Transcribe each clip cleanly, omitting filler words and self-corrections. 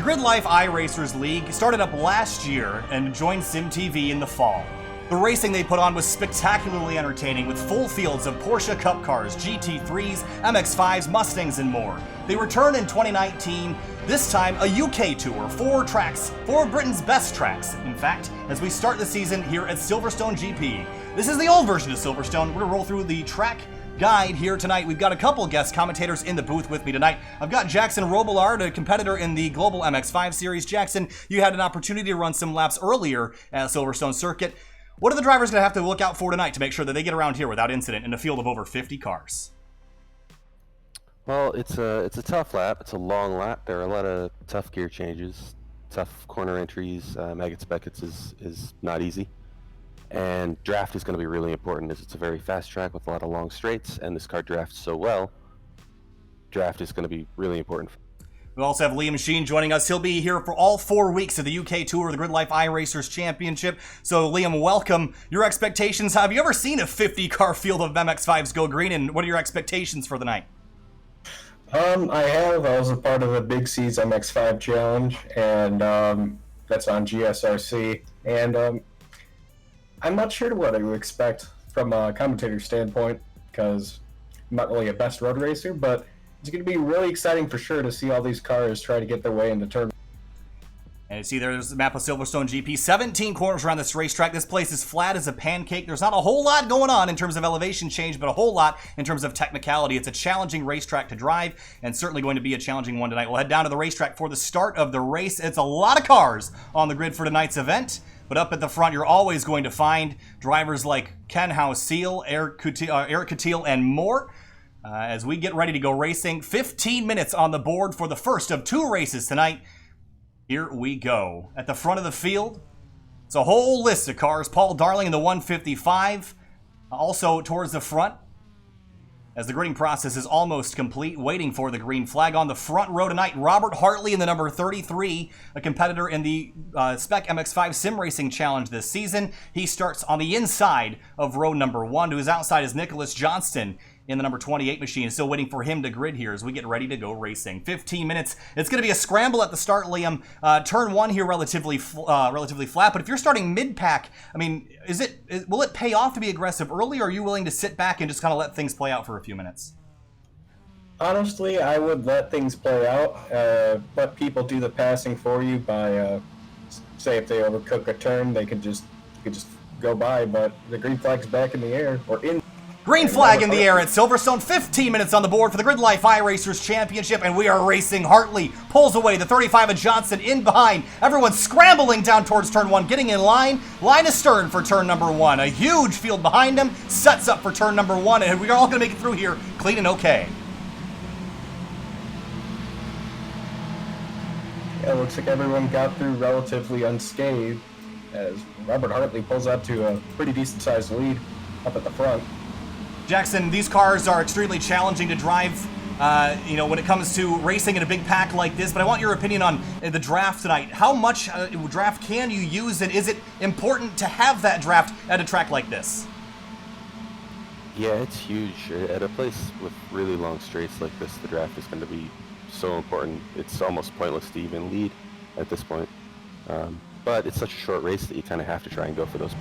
The GRIDLIFE iRacers League started up last year and joined SYM TV in the fall. The racing they put on was spectacularly entertaining with full fields of Porsche Cup cars, GT3s, MX-5s, Mustangs, and more. They return in 2019, this time a UK tour, 4 tracks, 4 of Britain's best tracks, in fact, as we start the season here at Silverstone GP. This is the old version of Silverstone. We're going to roll through the track guide here tonight. We've got a couple guest commentators in the booth with me tonight. I've got Jackson Robillard, a competitor in the Global MX-5 Series. Jackson, you had an opportunity to run some laps earlier at Silverstone Circuit. What are the drivers going to have to look out for tonight to make sure that they get around here without incident in a field of over 50 cars? Well, it's a tough lap. It's a long lap. There are a lot of tough gear changes, tough corner entries. Maggots Beckett's is not easy. And draft is going to be really important as it's a very fast track with a lot of long straights, and this car drafts so well. Draft is going to be really important. We also have Liam Sheen joining us. He'll be here for all 4 weeks of the UK Tour, the GRIDLIFE iRacers Championship. So, Liam, welcome. Your expectations, have you ever seen a 50-car field of MX-5s go green, and what are your expectations for the night? I have. I was a part of the Big C's MX-5 Challenge, and that's on GSRC. And I'm not sure what to expect from a commentator standpoint, because I'm not really a best road racer, but it's going to be really exciting for sure to see all these cars try to get their way into turn. And you see there's the map of Silverstone GP. 17 corners around this racetrack. This place is flat as a pancake. There's not a whole lot going on in terms of elevation change, but a whole lot in terms of technicality. It's a challenging racetrack to drive, and certainly going to be a challenging one tonight. We'll head down to the racetrack for the start of the race. It's a lot of cars on the grid for tonight's event. But up at the front, you're always going to find drivers like Ken Howe-Seal, Eric Coutil, and more. As we get ready to go racing, 15 minutes on the board for the first of 2 races tonight. Here we go. At the front of the field, it's a whole list of cars. Paul Darling in the 155, also towards the front, as the gridding process is almost complete, waiting for the green flag. On the front row tonight, Robert Hartley in the number 33, a competitor in the Spec MX-5 Sim Racing Challenge this season. He starts on the inside of row number 1. To his outside is Nicholas Johnston in the number 28 machine. Still waiting for him to grid here as we get ready to go racing. 15 minutes. It's going to be a scramble at the start, Liam. Turn 1 here relatively flat, but if you're starting mid-pack, I mean, will it pay off to be aggressive early, or are you willing to sit back and just kind of let things play out for a few minutes? Honestly, I would let things play out. Let people do the passing for you by, say, if they overcook a turn, they could just go by, but the green flag's back in the air, or in. Green flag in the air at Silverstone. 15 minutes on the board for the GRIDLIFE iRacers Championship, and we are racing. Hartley pulls away. The 35 of Johnson in behind. Everyone scrambling down towards turn 1, getting in line. Line astern for turn number 1. A huge field behind him sets up for turn number 1, and we're all going to make it through here clean and okay. Yeah, it looks like everyone got through relatively unscathed, as Robert Hartley pulls up to a pretty decent-sized lead up at the front. Jackson, these cars are extremely challenging to drive, when it comes to racing in a big pack like this, but I want your opinion on the draft tonight. How much draft can you use, and is it important to have that draft at a track like this? Yeah, it's huge. At a place with really long straights like this, the draft is going to be so important. It's almost pointless to even lead at this point. But it's such a short race that you kind of have to try and go for those.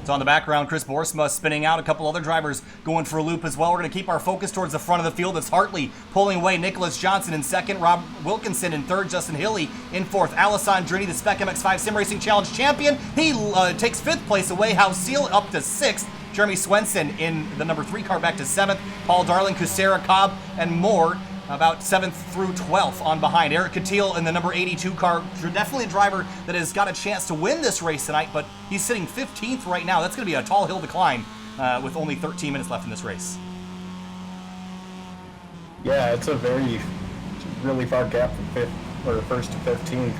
So on the background, Chris Boersma spinning out, a couple other drivers going for a loop as well. We're going to keep our focus towards the front of the field. It's Hartley pulling away, Nicholas Johnson in second, Rob Wilkinson in third, Justin Hilly in fourth. Alessandrini, the Spec MX-5 Sim Racing Challenge champion, he takes 5th place away. Howe-Seal up to 6th. Jeremy Swenson in the number 3 car back to 7th. Paul Darling, Kusera, Cobb, and more about 7th through 12th on behind. Eric Coutil in the number 82 car, definitely a driver that has got a chance to win this race tonight, but he's sitting 15th right now. That's going to be a tall hill to climb with only 13 minutes left in this race. Yeah, it's a really far gap from 1st to 15th.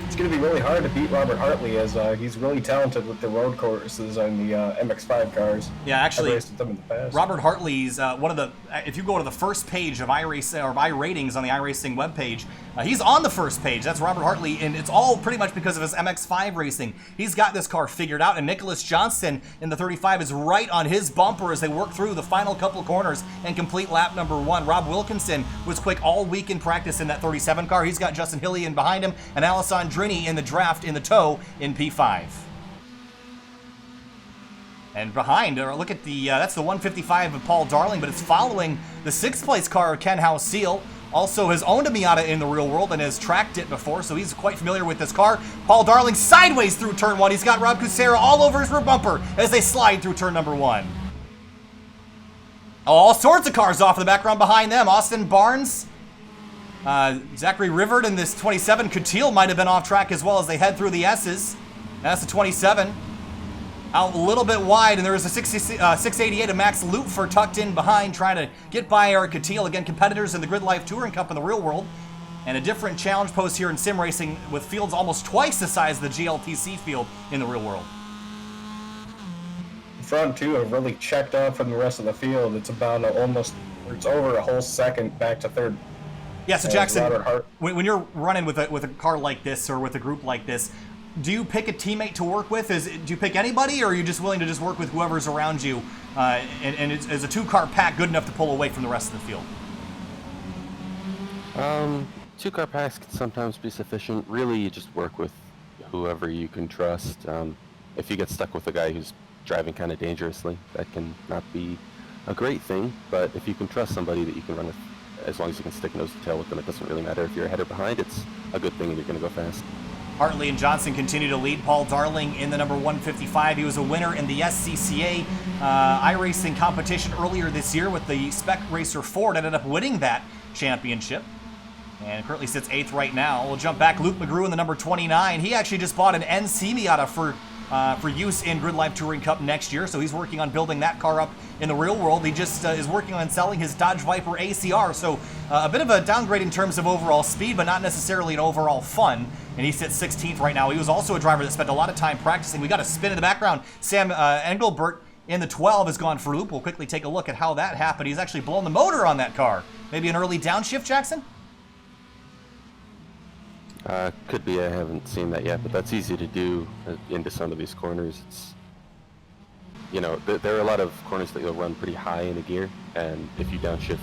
It's going to be really hard to beat Robert Hartley, as he's really talented with the road courses and the MX-5 cars. Yeah, actually, I've raced with them in the past. Robert Hartley's one of the. If you go to the first page of iRacing or iRatings on the iRacing webpage, he's on the first page. That's Robert Hartley, and it's all pretty much because of his MX-5 racing. He's got this car figured out, and Nicholas Johnston in the 35 is right on his bumper as they work through the final couple of corners and complete lap number 1. Rob Wilkinson was quick all week in practice in that 37 car. He's got Justin Hillian behind him, and Alessandrini in the draft in the tow in P5. And behind, look at the, that's the 155 of Paul Darling, but it's following the 6th place car of Ken House-Seal. Also has owned a Miata in the real world and has tracked it before, so he's quite familiar with this car. Paul Darling sideways through turn 1. He's got Rob Kucera all over his rear bumper as they slide through turn number 1. All sorts of cars off in the background behind them. Austin Barnes, Zachary Rivard in this 27. Coutil might have been off track as well as they head through the S's. That's the 27. Out a little bit wide, and there is a 688 of Max Lupfer tucked in behind, trying to get by Eric Coutil. Again, competitors in the GRIDLIFE Touring Cup in the real world. And a different challenge post here in sim racing with fields almost twice the size of the GLTC field in the real world. The front two have really checked out from the rest of the field. It's about it's over a whole second back to third. Yeah, so Jackson, when you're running with a car like this or with a group like this, do you pick a teammate to work with? Do you pick anybody, or are you just willing to just work with whoever's around you? And is a 2-car pack good enough to pull away from the rest of the field? 2-car packs can sometimes be sufficient. Really, you just work with whoever you can trust. If you get stuck with a guy who's driving kind of dangerously, that can not be a great thing. But if you can trust somebody that you can run with, as long as you can stick nose to tail with them, it doesn't really matter if you're ahead or behind. It's a good thing and you're going to go fast. Hartley and Johnson continue to lead. Paul Darling in the number 155. He was a winner in the SCCA iRacing competition earlier this year with the Spec Racer Ford. Ended up winning that championship and currently sits 8th right now. We'll jump back. Luke McGrew in the number 29. He actually just bought an NC Miata for use in GRIDLIFE Touring Cup next year, so he's working on building that car up in the real world. He just is working on selling his Dodge Viper ACR, so a bit of a downgrade in terms of overall speed, but not necessarily an overall fun. And he sits 16th right now. He was also a driver that spent a lot of time practicing. We got a spin in the background. Sam Engelbert in the 12 has gone for loop. We'll quickly take a look at how that happened. He's actually blown the motor on that car. Maybe an early downshift, Jackson? Could be. I haven't seen that yet, but that's easy to do into some of these corners. It's, you know, there are a lot of corners that you'll run pretty high in a gear, and if you downshift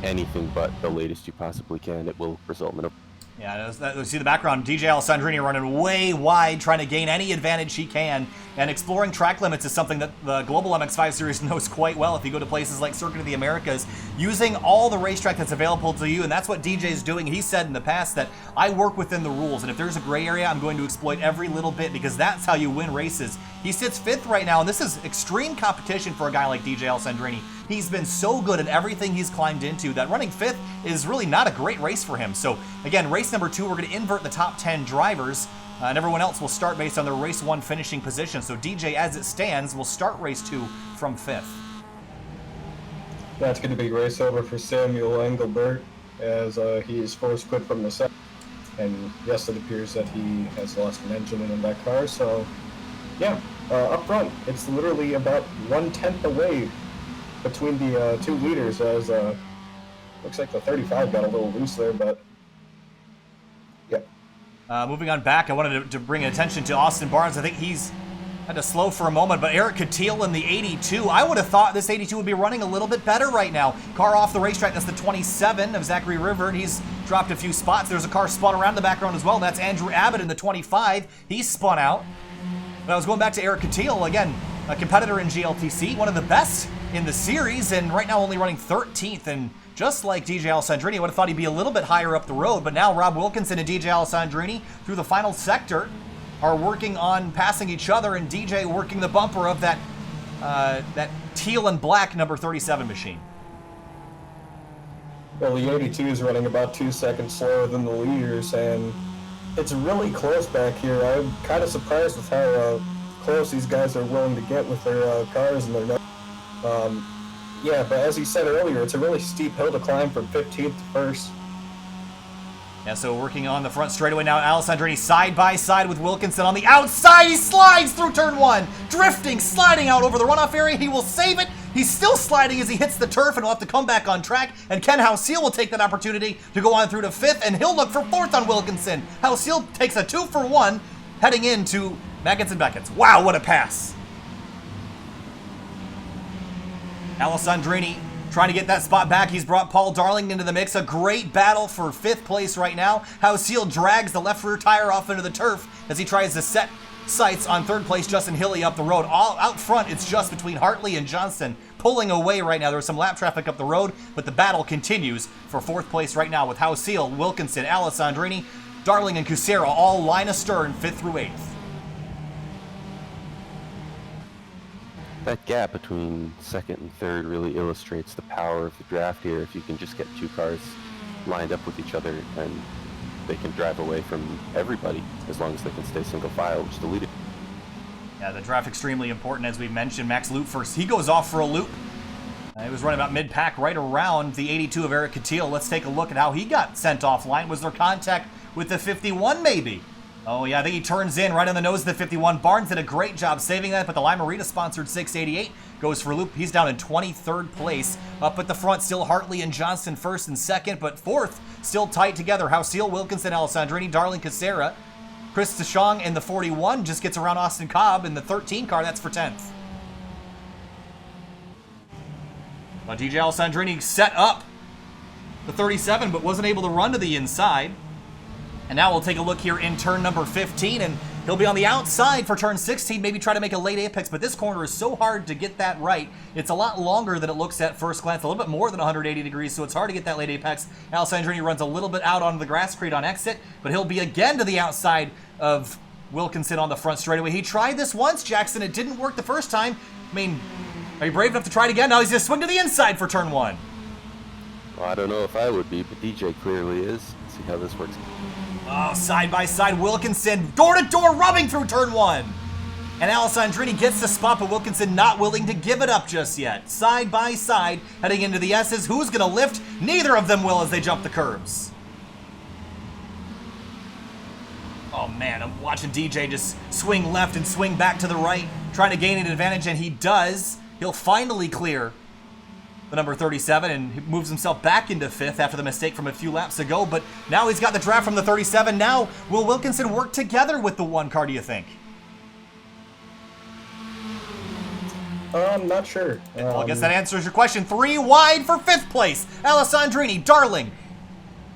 anything but the latest you possibly can, it will result in a... Yeah, see the background. DJ Alessandrini running way wide, trying to gain any advantage he can. And exploring track limits is something that the Global MX-5 Series knows quite well. If you go to places like Circuit of the Americas, using all the racetrack that's available to you, and that's what DJ's doing. He said in the past that I work within the rules, and if there's a gray area, I'm going to exploit every little bit, because that's how you win races. He sits 5th right now, and this is extreme competition for a guy like DJ Alessandrini. He's been so good at everything he's climbed into that running 5th is really not a great race for him. So again, race number 2, we're going to invert the top 10 drivers, and everyone else will start based on their race 1 finishing position. So DJ, as it stands, will start race 2 from 5th. That's going to be race over for Samuel Engelbert, as he is forced quit from the set. And yes, it appears that he has lost an engine in that car. So yeah, up front, it's literally about 1/10 away between the 2 leaders, as looks like the 35 got a little loose there, but yeah. Moving on back, I wanted to bring attention to Austin Barnes. I think he's had to slow for a moment, but Eric Coutil in the 82. I would have thought this 82 would be running a little bit better right now. Car off the racetrack, that's the 27 of Zachary Rivard. He's dropped a few spots. There's a car spun around in the background as well. That's Andrew Abbott in the 25. He's spun out. But I was going back to Eric Coutil, again, a competitor in GLTC, one of the best in the series, and right now only running 13th. And just like DJ Alessandrini, I would have thought he'd be a little bit higher up the road, but now Rob Wilkinson and DJ Alessandrini through the final sector are working on passing each other, and DJ working the bumper of that teal and black number 37 machine. Well, the 82 is running about 2 seconds slower than the leaders, and it's really close back here. I'm kind of surprised with how close these guys are willing to get with their cars and their yeah, but as he said earlier, it's a really steep hill to climb from 15th to 1st. Yeah, so working on the front straightaway now. Alessandrini side by side with Wilkinson on the outside. He slides through turn 1. Drifting, sliding out over the runoff area. He will save it. He's still sliding as he hits the turf and will have to come back on track. And Ken Hausiel will take that opportunity to go on through to 5th, and he'll look for 4th on Wilkinson. Hausiel takes a 2-for-1 heading into Maggots and Beckett's. Wow, what a pass. Alessandrini trying to get that spot back. He's brought Paul Darling into the mix. A great battle for 5th place right now. Hausiel drags the left rear tire off into the turf as he tries to set sights on 3rd place Justin Hilly up the road. All out front, it's just between Hartley and Johnston pulling away right now. There's some lap traffic up the road, but the battle continues for 4th place right now with Hausiel, Wilkinson, Alessandrini, Darling, and Kucera all line astern 5th through 8th. That gap between 2nd and 3rd really illustrates the power of the draft here. If you can just get 2 cars lined up with each other, and they can drive away from everybody as long as they can stay single file, which is the leader. Yeah, the draft extremely important, as we mentioned. Max Loop first. He goes off for a loop. He was running about mid-pack right around the 82 of Eric Catil. Let's take a look at how he got sent offline. Was there contact with the 51 maybe? Oh yeah, I think he turns in right on the nose of the 51. Barnes did a great job saving that, but the Lima Rita sponsored 688 goes for a loop. He's down in 23rd place. Up at the front, still Hartley and Johnston 1st and 2nd, but 4th still tight together. Hausiel, Wilkinson, Alessandrini, Darling, Kucera. Chris DeShong in the 41 just gets around Austin Cobb in the 13 car. That's for 10th. Well, DJ Alessandrini set up the 37, but wasn't able to run to the inside. And now we'll take a look here in turn number 15, and he'll be on the outside for turn 16, maybe try to make a late apex, but this corner is so hard to get that right. It's a lot longer than it looks at first glance, a little bit more than 180 degrees, so it's hard to get that late apex. Alessandrini runs a little bit out onto the grass crate on exit, but he'll be again to the outside of Wilkinson on the front straightaway. He tried this once, Jackson. It didn't work the first time. I mean, are you brave enough to try it again? Now he's going to swing to the inside for turn 1. Well, I don't know if I would be, but DJ clearly is. Let's see how this works. Oh, side by side, Wilkinson, door to door, rubbing through turn 1. And Alessandrini gets the spot, but Wilkinson not willing to give it up just yet. Side by side, heading into the S's. Who's going to lift? Neither of them will as they jump the curbs. Oh man, I'm watching DJ just swing left and swing back to the right, trying to gain an advantage, and he does. He'll finally clear the number 37 and he moves himself back into 5th after the mistake from a few laps ago, but now he's got the draft from the 37. Now, will Wilkinson work together with the 1 car, do you think? I'm not sure. Well, I guess that answers your question. 3 wide for 5th place. Alessandrini, Darling.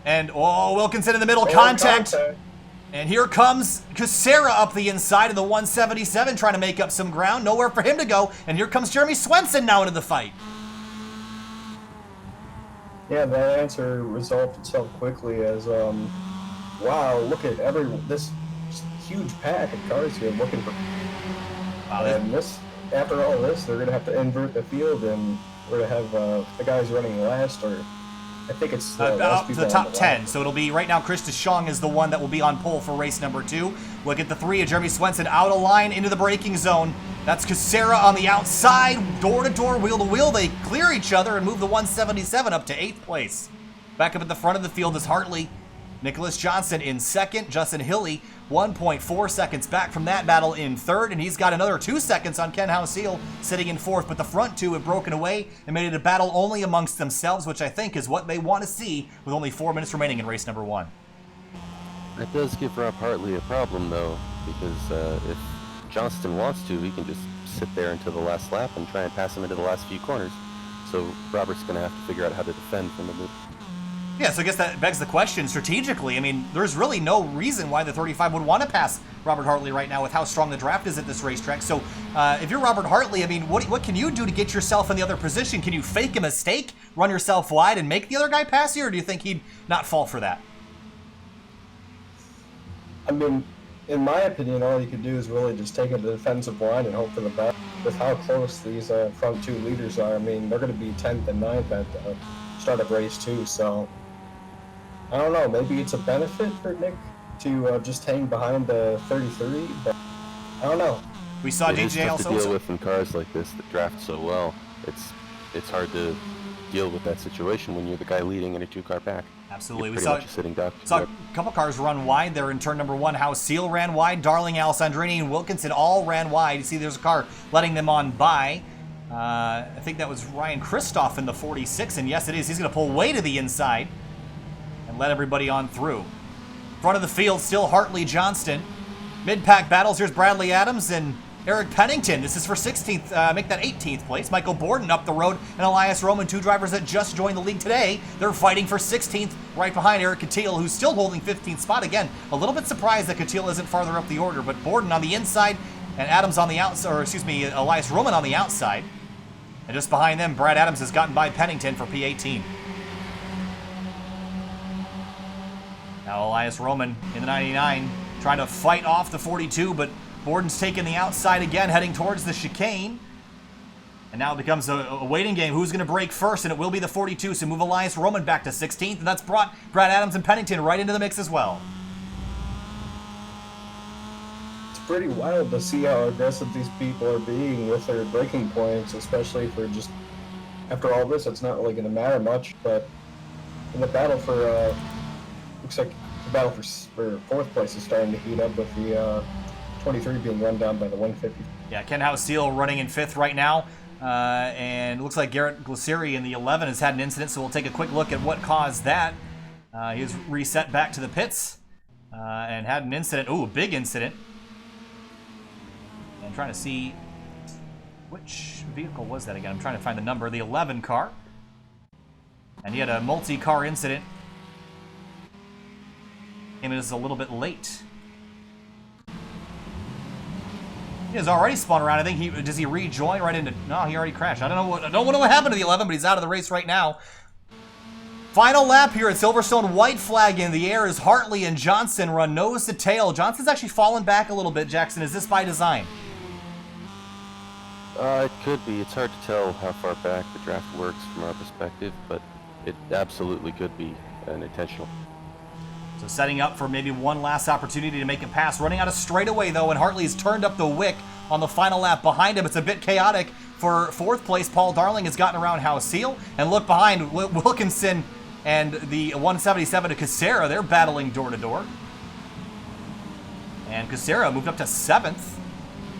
And, oh, Wilkinson in the middle, contact. And here comes Kucera up the inside of the 177, trying to make up some ground. Nowhere for him to go. And here comes Jeremy Swenson now into the fight. Yeah, that answer resolved itself quickly as, wow, look at this huge pack of cars here looking for... Wow, and after all this, they're going to have to invert the field, and we're going to have the guys running last, or I think it's up to the top 10. So it'll be right now. Chris DeShong is the one that will be on pole for race number 2. Look at the 3 of Jeremy Swenson out of line into the braking zone. That's Kucera on the outside, door to door, wheel to wheel. They clear each other and move the 177 up to 8th place. Back up at the front of the field is Hartley. Nicholas Johnson in 2nd. Justin Hilly 1.4 seconds back from that battle in 3rd, and he's got another 2 seconds on Ken Hausiel sitting in 4th. But the front 2 have broken away and made it a battle only amongst themselves, which I think is what they want to see with only 4 minutes remaining in race number 1. That does give Rob Hartley a problem, though, because if Johnston wants to, he can just sit there until the last lap and try and pass him into the last few corners. So Robert's going to have to figure out how to defend from the move. Yeah, so I guess that begs the question strategically. I mean, there's really no reason why the 35 would want to pass Robert Hartley right now with how strong the draft is at this racetrack. So if you're Robert Hartley, I mean, what can you do to get yourself in the other position? Can you fake a mistake, run yourself wide, and make the other guy pass you, or do you think he'd not fall for that? I mean, in my opinion, all you could do is really just take it to the defensive line and hope for the best. With how close these front 2 leaders are, I mean, they're going to be 10th and 9th at the start of race 2, so I don't know, maybe it's a benefit for Nick to just hang behind the 33, but I don't know. We saw it DJ is tough also to deal with in cars like this that draft so well. It's hard to deal with that situation when you're the guy leading in a 2-car pack. Absolutely. We pretty saw much a sitting duck. a Yep. couple cars run wide there in turn number 1. House Seal ran wide. Darling, Alessandrini, and Wilkinson all ran wide. You see there's a car letting them on by. I think that was Ryan Kristoff in the 46, and yes, it is. He's going to pull way to the inside and let everybody on through. Front of the field, still Hartley Johnston. Mid-pack battles, here's Bradley Adams and Eric Pennington. This is for 16th, make that 18th place. Michael Borden up the road, and Elias Roman, 2 drivers that just joined the league today. They're fighting for 16th, right behind Eric Catil, who's still holding 15th spot. Again, a little bit surprised that Catil isn't farther up the order, but Borden on the inside, and Adams on the outside, or excuse me, Elias Roman on the outside. And just behind them, Brad Adams has gotten by Pennington for P18. Now Elias Roman in the 99, trying to fight off the 42, but Borden's taking the outside again, heading towards the chicane. And now it becomes a waiting game. Who's going to break first? And it will be the 42, so move Elias Roman back to 16th. And that's brought Brad Adams and Pennington right into the mix as well. It's pretty wild to see how aggressive these people are being with their braking points, especially for just, after all this, it's not really going to matter much. But in the battle for, looks like the battle for 4th place is starting to heat up with the 23 being run down by the 150. Yeah, Ken House Seal running in 5th right now. And it looks like Garrett Glaceri in the 11 has had an incident, so we'll take a quick look at what caused that. He was reset back to the pits and had an incident. Ooh, a big incident. And trying to see which vehicle was that again. I'm trying to find the number. The 11 car. And he had a multi-car incident. Came in a little bit late. He has already spun around. I think does he rejoin right into? No, he already crashed. I don't know what happened to the 11, but he's out of the race right now. Final lap here at Silverstone. White flag in the air as Hartley and Johnson run nose to tail. Johnson's actually fallen back a little bit. Jackson, is this by design? It could be. It's hard to tell how far back the draft works from our perspective, but it absolutely could be an intentional. So setting up for maybe one last opportunity to make a pass. Running out of straightaway, though, and Hartley's turned up the wick on the final lap behind him. It's a bit chaotic for 4th place. Paul Darling has gotten around House Seal. And look behind, Wilkinson and the 177 to Casera. They're battling door to door. And Casera moved up to 7th.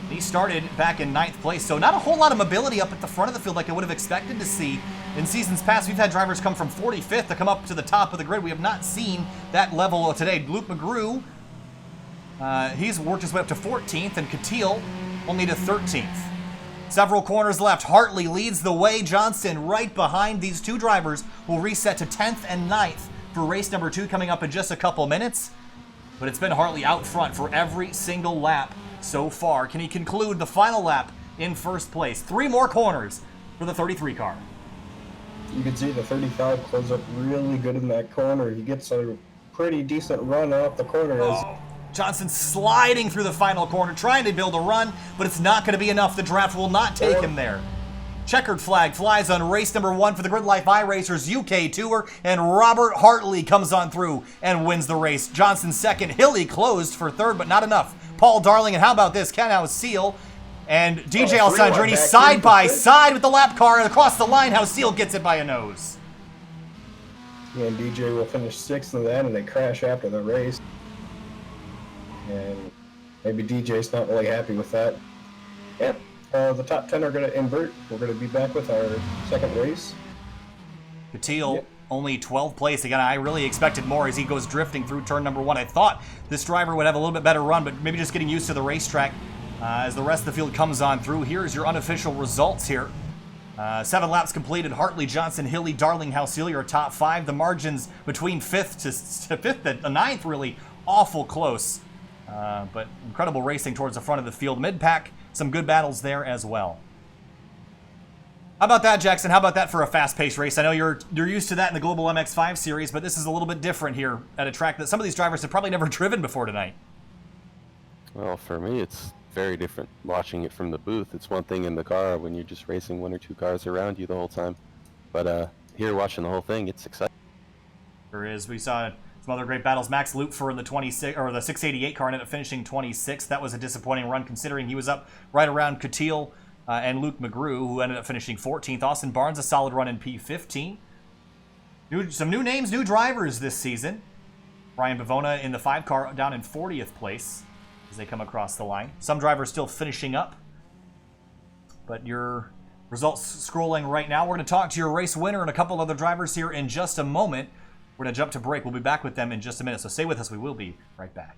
He started back in 9th place, so not a whole lot of mobility up at the front of the field like I would have expected to see. In seasons past, we've had drivers come from 45th to come up to the top of the grid. We have not seen that level today. Luke McGrew, he's worked his way up to 14th, and Catil only to 13th. Several corners left. Hartley leads the way. Johnson right behind. These 2 drivers will reset to 10th and 9th for race number 2 coming up in just a couple minutes. But it's been Hartley out front for every single lap so far. Can he conclude the final lap in 1st place? 3 more corners for the 33 car. You can see the 35 close up really good in that corner. He gets a pretty decent run off the corner. Johnson sliding through the final corner, trying to build a run, but it's not going to be enough. The draft will not take him there. Checkered flag flies on race number 1 for the GRIDLIFE iRacers UK Tour, and Robert Hartley comes on through and wins the race. Johnson 2nd, Hilly closed for 3rd, but not enough. Paul Darling, and how about this? Ken House Seal and DJ Alessandrini side by side with the lap car, and across the line, House Seal gets it by a nose. Yeah, and DJ will finish 6th in that, and they crash after the race. And maybe DJ's not really happy with that. Yeah, the top 10 are going to invert. We're going to be back with our 2nd race. Catil, only 12th place. Again, I really expected more as he goes drifting through turn number 1. I thought this driver would have a little bit better run, but maybe just getting used to the racetrack as the rest of the field comes on through. Here's your unofficial results here. 7 laps completed. Hartley, Johnson, Hilly, Darling, House Seal, your top 5. The margins between 5th to 5th and 9th really awful close. But incredible racing towards the front of the field. Mid-pack, some good battles there as well. How about that, Jackson? How about that for a fast-paced race? I know you're used to that in the Global MX-5 series, but this is a little bit different here at a track that some of these drivers have probably never driven before tonight. Well, for me, it's very different watching it from the booth. It's one thing in the car when you're just racing 1 or 2 cars around you the whole time. But here, watching the whole thing, it's exciting. There is. We saw some other great battles. Max Lupfer in the 688 car ended up finishing 26th. That was a disappointing run considering he was up right around Catil and Luke McGrew, who ended up finishing 14th. Austin Barnes, a solid run in P15. Some new names, new drivers this season. Brian Bavona in the 5 car down in 40th place as they come across the line. Some drivers still finishing up, but your results scrolling right now. We're going to talk to your race winner and a couple other drivers here in just a moment. We're going to jump to break. We'll be back with them in just a minute, so stay with us. We will be right back.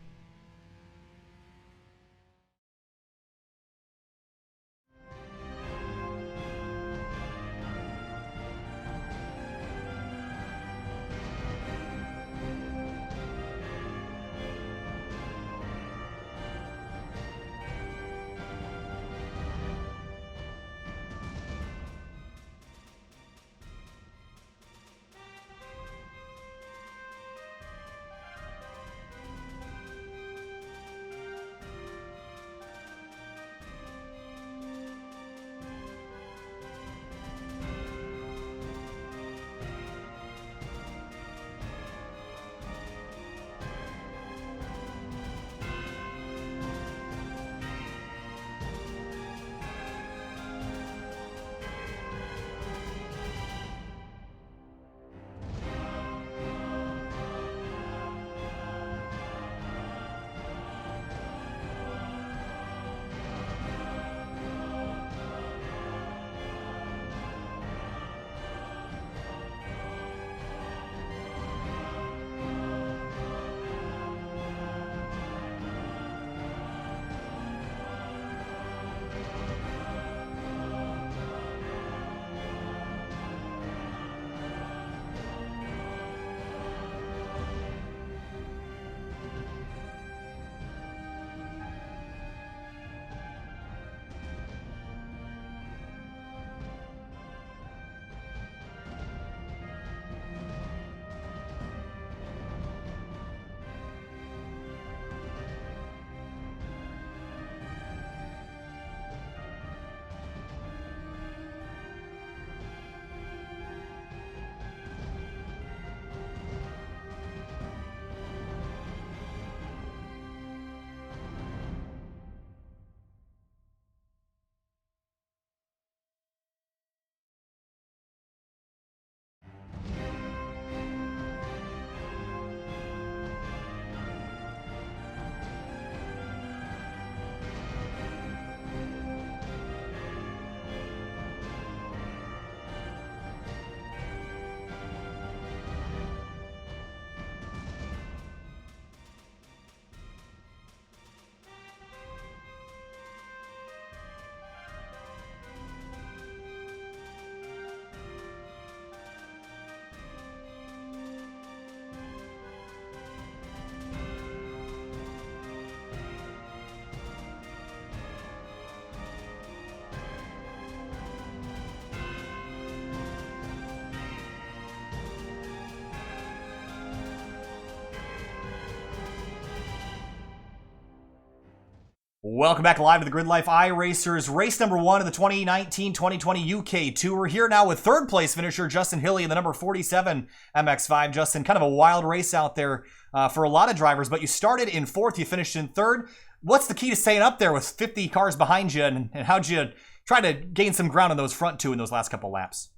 Welcome back live to the GRIDLIFE iRacers race number 1 of the 2019-2020 UK Tour. We're here now with third place finisher Justin Hilly in the number 47 MX-5. Justin, kind of a wild race out there for a lot of drivers, but you started in 4th, you finished in 3rd. What's the key to staying up there with 50 cars behind you, and how'd you try to gain some ground on those front 2 in those last couple laps?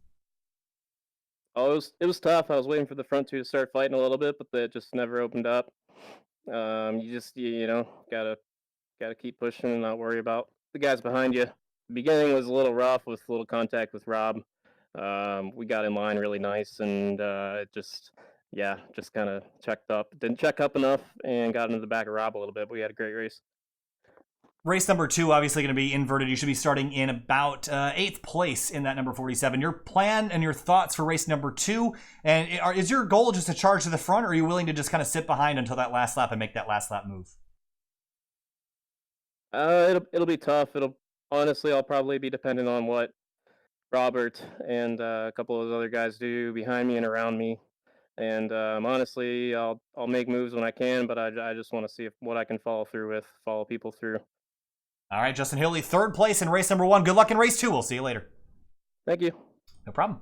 Oh, it was tough. I was waiting for the front 2 to start fighting a little bit, but they just never opened up. You know, gotta keep pushing and not worry about the guys behind you. The beginning was a little rough with a little contact with Rob. We got in line really nice, and it just kind of checked up. Didn't check up enough and got into the back of Rob a little bit, but we had a great race. Race number 2, obviously going to be inverted. You should be starting in about 8th place in that number 47. Your plan and your thoughts for race number 2, and is your goal just to charge to the front, or are you willing to just kind of sit behind until that last lap and make that last lap move? It'll be tough. I'll probably be dependent on what Robert and a couple of those other guys do behind me and around me. And honestly, I'll make moves when I can, but I just want to see what I can follow people through. All right, Justin Hilly, 3rd place in race number 1. Good luck in race 2. We'll see you later. Thank you. No problem.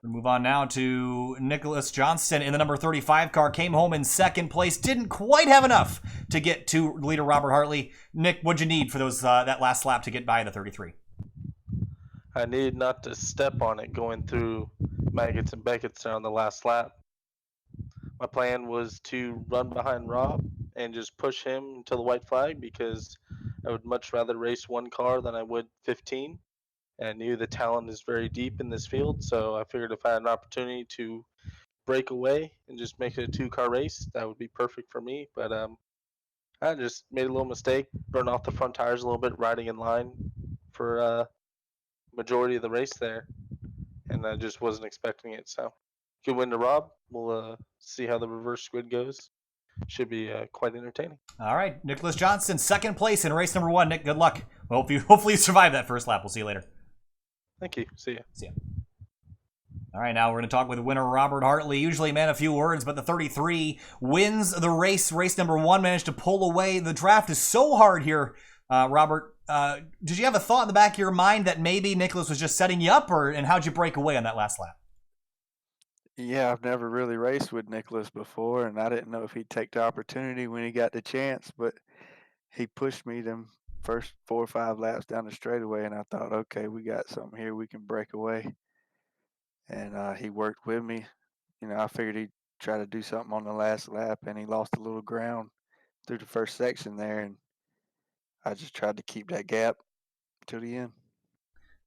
We'll move on now to Nicholas Johnston in the number 35 car. Came home in 2nd place. Didn't quite have enough to get to leader Robert Hartley. Nick, what'd you need for those that last lap to get by the 33? I need not to step on it going through Maggots and Beckett's on the last lap. My plan was to run behind Rob and just push him to the white flag because I would much rather race one car than I would 15. And I knew the talent is very deep in this field, so I figured if I had an opportunity to break away and just make it a two-car race, that would be perfect for me. But I just made a little mistake, burned off the front tires a little bit, riding in line for majority of the race there, and I just wasn't expecting it. So, good win to Rob. We'll see how the reverse squid goes. Should be quite entertaining. All right, Nicholas Johnson, second place in race number 1. Nick, good luck. Hopefully you survive that first lap. We'll see you later. Thank you. See ya. See ya. All right, now we're going to talk with winner Robert Hartley. Usually a man of few words, but the 33 wins the race. Race number 1 managed to pull away. The draft is so hard here, Robert. Did you have a thought in the back of your mind that maybe Nicholas was just setting you up, and how'd you break away on that last lap? Yeah, I've never really raced with Nicholas before, and I didn't know if he'd take the opportunity when he got the chance, but he pushed me them first 4 or 5 laps down the straightaway, and I thought, okay, we got something here, we can break away. And he worked with me. You know, I figured he'd try to do something on the last lap, and he lost a little ground through the first section there, and I just tried to keep that gap till the end.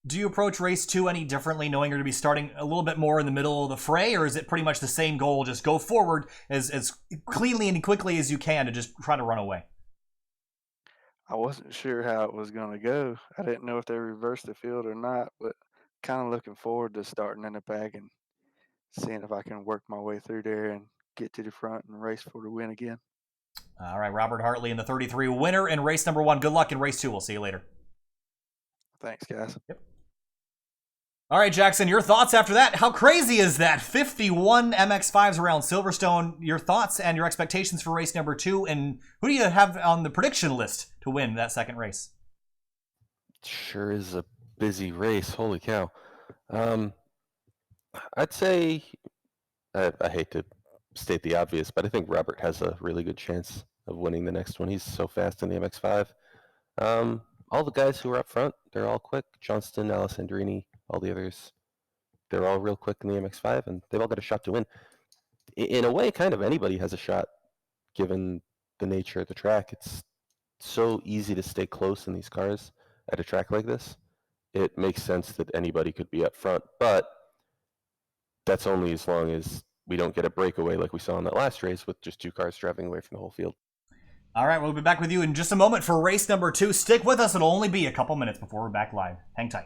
Do you approach race 2 any differently, knowing you're going to be starting a little bit more in the middle of the fray, or is it pretty much the same goal, just go forward as cleanly and quickly as you can to just try to run away? I wasn't sure how it was going to go. I didn't know if they reversed the field or not, but kind of looking forward to starting in the back and seeing if I can work my way through there and get to the front and race for the win again. All right, Robert Hartley in the 33 winner in race number 1. Good luck in race 2. We'll see you later. Thanks, guys. Yep. All right, Jackson, your thoughts after that? How crazy is that? 51 MX-5s around Silverstone. Your thoughts and your expectations for race number 2, and who do you have on the prediction list to win that second race? Sure is a busy race. Holy cow. I'd say, I hate to state the obvious, but I think Robert has a really good chance of winning the next one. He's so fast in the MX-5. All the guys who are up front, they're all quick. Johnston, Alessandrini, all the others, they're all real quick in the MX-5, and they've all got a shot to win. In a way, kind of anybody has a shot, given the nature of the track. It's so easy to stay close in these cars at a track like this. It makes sense that anybody could be up front, but that's only as long as we don't get a breakaway like we saw in that last race with just 2 cars driving away from the whole field. All right, we'll be back with you in just a moment for race number 2. Stick with us. It'll only be a couple minutes before we're back live. Hang tight.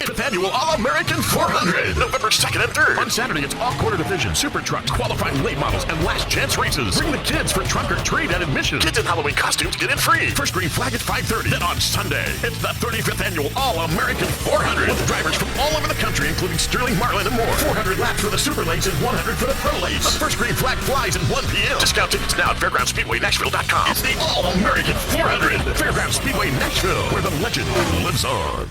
35th Annual All-American 400, November 2nd and 3rd. On Saturday, it's all-quarter division, super trucks, qualifying late models, and last chance races. Bring the kids for trunk or treat at admission. Kids in Halloween costumes get in free. First green flag at 5:30. Then on Sunday, it's the 35th Annual All-American 400 with drivers from all over the country, including Sterling Marlin and more. 400 laps for the super lanes and 100 for the pro lanes. The first green flag flies at 1 p.m. Discount tickets now at fairgroundspeedwaynashville.com. It's the All-American 400. Fairgrounds Speedway Nashville, where the legend lives on.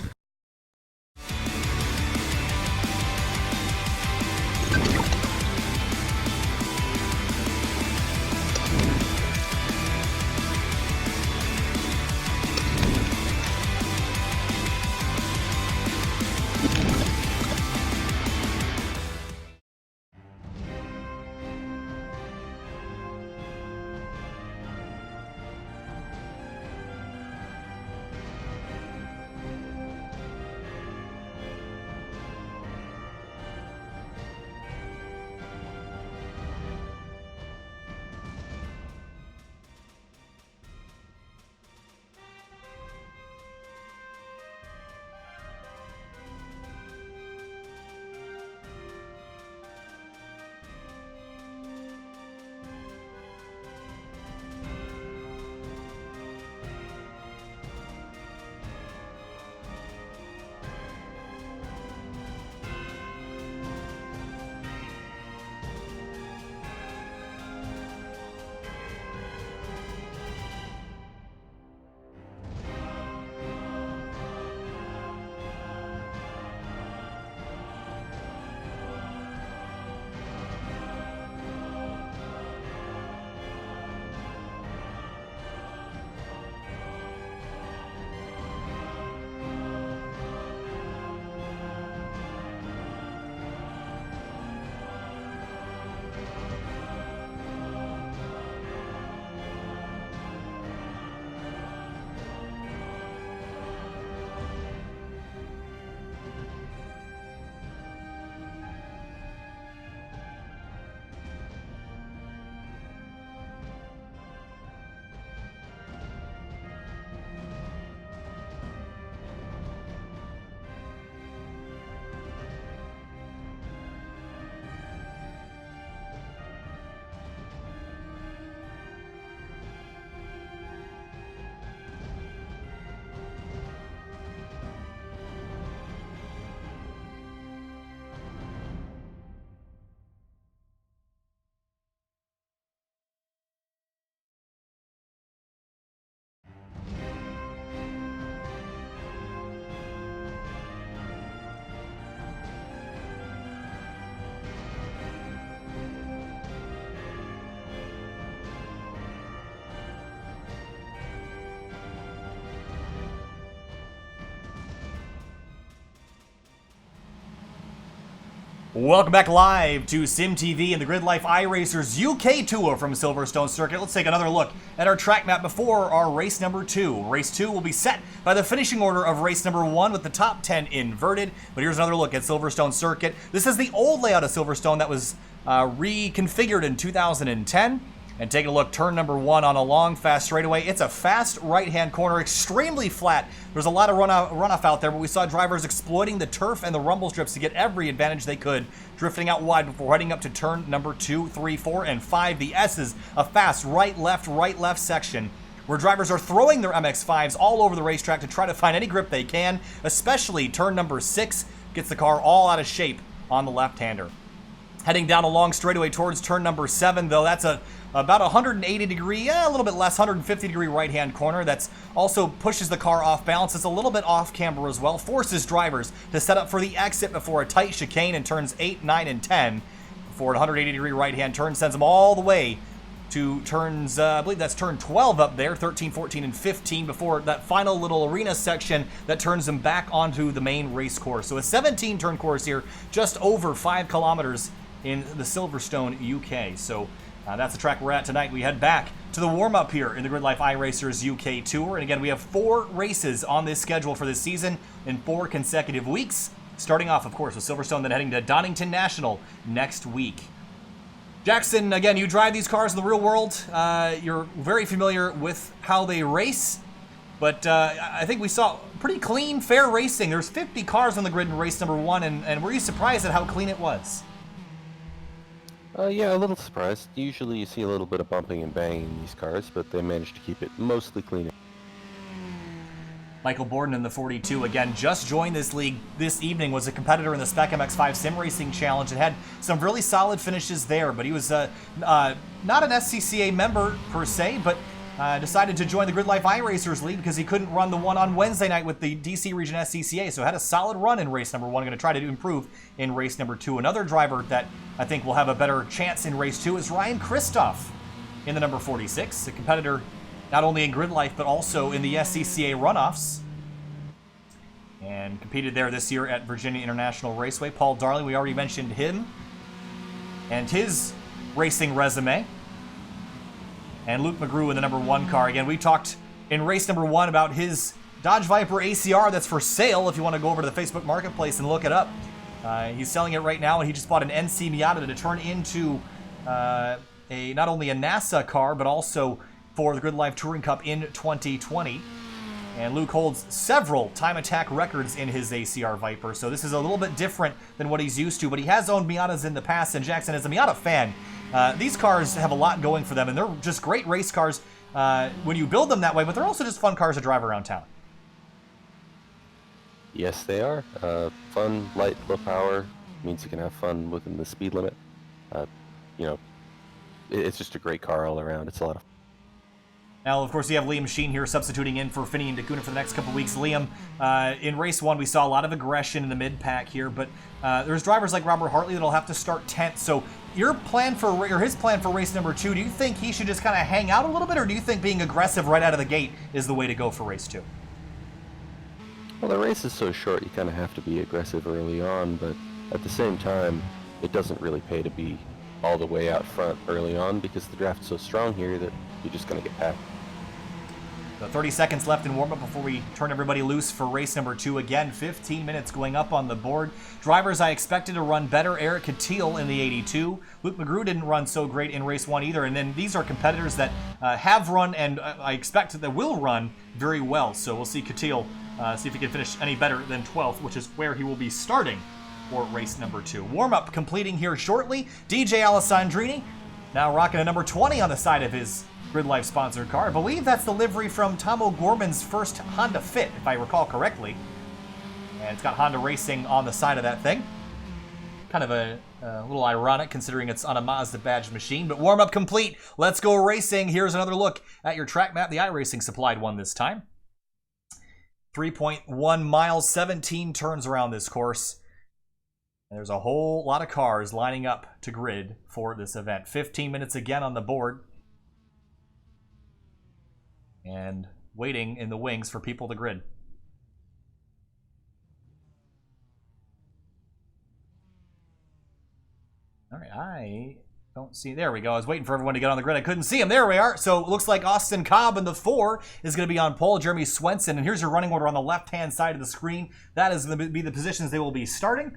Welcome back live to SYM TV and the GRIDLIFE iRacers UK Tour from Silverstone Circuit. Let's take another look at our track map before our race number 2. Race 2 will be set by the finishing order of race number 1 with the top 10 inverted. But here's another look at Silverstone Circuit. This is the old layout of Silverstone that was reconfigured in 2010. And take a look, turn number 1 on a long, fast straightaway. It's a fast right-hand corner, extremely flat. There's a lot of runoff out there, but we saw drivers exploiting the turf and the rumble strips to get every advantage they could, drifting out wide before heading up to turn number 2, 3, 4, and 5. The S's, a fast right-left section where drivers are throwing their MX-5s all over the racetrack to try to find any grip they can, especially turn number 6 gets the car all out of shape on the left-hander. Heading down a long straightaway towards turn number 7, though, that's about 180 degree, a little bit less, 150 degree right-hand corner. That's also pushes the car off balance. It's a little bit off camber as well. Forces drivers to set up for the exit before a tight chicane in turns 8, 9, and 10. Before an 180 degree right-hand turn sends them all the way to turns, I believe that's turn 12 up there, 13, 14, and 15 before that final little arena section that turns them back onto the main race course. So a 17-turn course here, just over 5 kilometers in the Silverstone, UK. So that's the track we're at tonight. We head back to the warm-up here in the GRIDLIFE iRacers UK Tour. And again, we have 4 races on this schedule for this season in 4 consecutive weeks. Starting off, of course, with Silverstone, then heading to Donington National next week. Jackson, again, you drive these cars in the real world. You're very familiar with how they race. But I think we saw pretty clean, fair racing. There's 50 cars on the grid in race number 1, and were you surprised at how clean it was? Yeah, a little surprised. Usually you see a little bit of bumping and banging in these cars, but they managed to keep it mostly clean. Michael Borden in the 42, again, just joined this league this evening, was a competitor in the Spec MX5 Sim Racing Challenge and had some really solid finishes there, but he was not an SCCA member per se, but decided to join the GRIDLIFE iRacers League because he couldn't run the one on Wednesday night with the DC Region SCCA, so had a solid run in race number 1. Going to try to improve in race number 2. Another driver that I think will have a better chance in race 2 is Ryan Kristoff in the number 46, a competitor not only in GRIDLIFE but also in the SCCA runoffs, and competed there this year at Virginia International Raceway. Paul Darling, we already mentioned him and his racing resume. And Luke McGrew in the number 1 car. Again, we talked in race number 1 about his Dodge Viper ACR that's for sale if you want to go over to the Facebook Marketplace and look it up. He's selling it right now, and he just bought an NC Miata to turn into not only a NASA car, but also for the GRIDLIFE Touring Cup in 2020. And Luke holds several time attack records in his ACR Viper, so this is a little bit different than what he's used to, but he has owned Miatas in the past, and Jackson, as a Miata fan, these cars have a lot going for them, and they're just great race cars when you build them that way, but they're also just fun cars to drive around town. Yes, they are. Fun, light, low power, means you can have fun within the speed limit. You know, it's just a great car all around. It's a lot of fun. Now, of course, you have Liam Sheen here substituting in for Finney and DeCuna for the next couple weeks. Liam, in race 1, we saw a lot of aggression in the mid-pack here, but there's drivers like Robert Hartley that'll have to start 10th. So your plan for, or his plan for race number 2, do you think he should just kind of hang out a little bit, or do you think being aggressive right out of the gate is the way to go for race 2? Well, the race is so short, you kind of have to be aggressive early on, but at the same time, it doesn't really pay to be all the way out front early on because the draft's so strong here that you're just going to get packed. So 30 seconds left in warm-up before we turn everybody loose for race number 2. Again, 15 minutes going up on the board. Drivers I expected to run better: Eric Catil in the 82. Luke McGrew didn't run so great in race 1 either. And then these are competitors that have run and I expect that will run very well. So we'll see Catil see if he can finish any better than 12th, which is where he will be starting for race number 2. Warm-up completing here shortly. DJ Alessandrini now rocking a number 20 on the side of his GRIDLIFE sponsored car. I believe that's the livery from Tom O'Gorman's first Honda Fit, if I recall correctly. And it's got Honda Racing on the side of that thing. Kind of a little ironic considering it's on a Mazda badge machine, but warm-up complete. Let's go racing. Here's another look at your track map. The iRacing supplied one this time. 3.1 miles, 17 turns around this course. And there's a whole lot of cars lining up to grid for this event. 15 minutes again on the board. And waiting in the wings for people to grid. All right, I don't see. There we go. I was waiting for everyone to get on the grid. I couldn't see him. There we are. So it looks like Austin Cobb in the 4 is going to be on pole. Jeremy Swenson. And here's your running order on the left-hand side of the screen. That is going to be the positions they will be starting.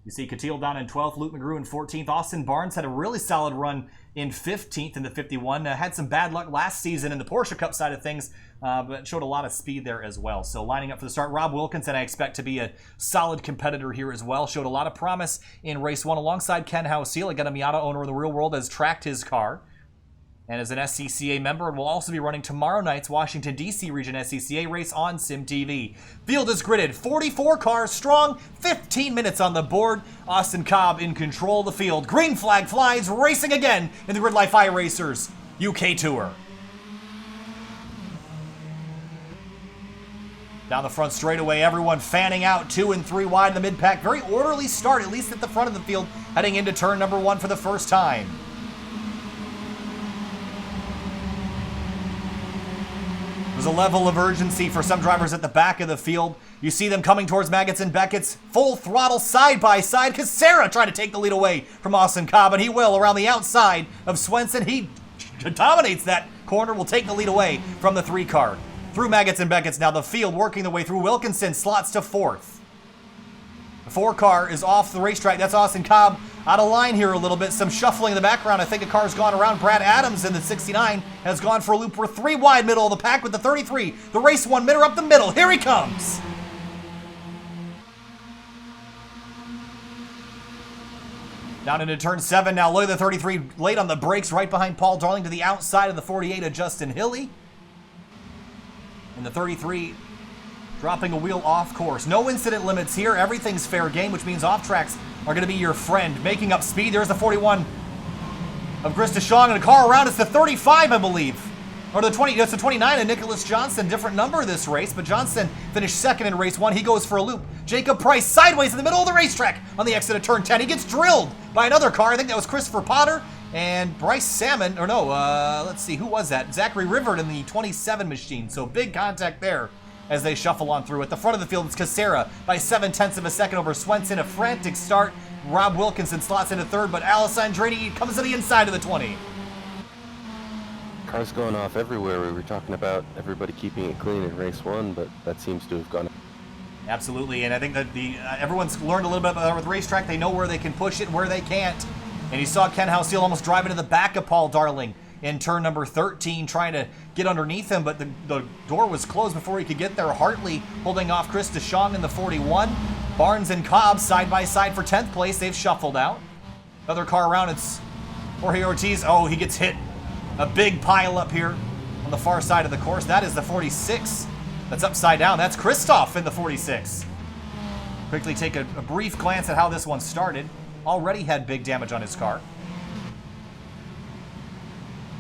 You see Catil down in 12th, Luke McGrew in 14th. Austin Barnes had a really solid run in 15th in the 51. Had some bad luck last season in the Porsche Cup side of things, but showed a lot of speed there as well. So lining up for the start, Rob Wilkinson, I expect to be a solid competitor here as well. Showed a lot of promise in race 1 alongside Ken Houseal, again a Miata owner in the real world, has tracked his car. And is an SCCA member and will also be running tomorrow night's Washington, D.C. Region SCCA race on SYM TV. Field is gridded, 44 cars strong, 15 minutes on the board. Austin Cobb in control of the field. Green flag flies, racing again in the GRIDLIFE iRacers UK Tour. Down the front straightaway, everyone fanning out 2 and 3 wide in the mid-pack. Very orderly start, at least at the front of the field, heading into turn number 1 for the first time. There's a level of urgency for some drivers at the back of the field. You see them coming towards Maggots and Beckett's full throttle side by side. Cassera trying to take the lead away from Austin Cobb, and he will around the outside of Swenson. He dominates that corner, will take the lead away from the 3 car. Through Maggots and Beckett's now, the field working the way through. Wilkinson slots to 4th. The 4 car is off the racetrack. That's Austin Cobb out of line here a little bit. Some shuffling in the background. I think a car's gone around. Brad Adams in the 69 has gone for a loop. We're 3 wide middle of the pack with the 33. The race 1 minute up the middle. Here he comes. Down into turn 7 now. Look at the 33 late on the brakes right behind Paul Darling to the outside of the 48 of Justin Hilly. And the 33 dropping a wheel off course. No incident limits here. Everything's fair game, which means off tracks are going to be your friend. Making up speed. There's the 41 of Chris DeShong and a car around. It's the 35, I believe. Or the 20, it's the 29 of Nicholas Johnson. Different number this race, but Johnson finished second in race 1. He goes for a loop. Jacob Price sideways in the middle of the racetrack on the exit of turn 10. He gets drilled by another car. I think that was Christopher Potter and Bryce Salmon. Or no, let's see, who was that? Zachary Rivert in the 27 machine. So big contact there as they shuffle on through. At the front of the field, it's Casera by 0.7 of a second over Swenson. A frantic start. Rob Wilkinson slots into third, but Alessandrini comes to the inside of the 20. Cars going off everywhere. We were talking about everybody keeping it clean in race 1, but that seems to have gone. Absolutely, and I think that everyone's learned a little bit about the racetrack. They know where they can push it and where they can't. And you saw Ken Halseal almost drive into the back of Paul Darling in turn number 13, trying to get underneath him, but the door was closed before he could get there. Hartley holding off Chris DeShong in the 41. Barnes and Cobb side by side for 10th place. They've shuffled out. Another car around, it's Jorge Ortiz. Oh, he gets hit. A big pile up here on the far side of the course. That is the 46. That's upside down. That's Christoph in the 46. Quickly take a brief glance at how this one started. Already had big damage on his car.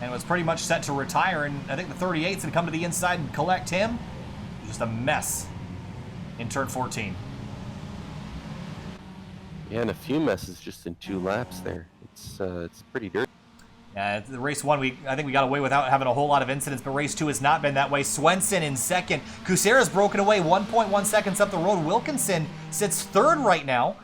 And was pretty much set to retire. And I think the 38's going to come to the inside and collect him. Just a mess in turn 14. Yeah, and a few messes just in 2 laps there. It's pretty dirty. The race 1, I think we got away without having a whole lot of incidents, but race 2 has not been that way. Swenson in second. Kusera's broken away 1.1 seconds up the road. Wilkinson sits third right now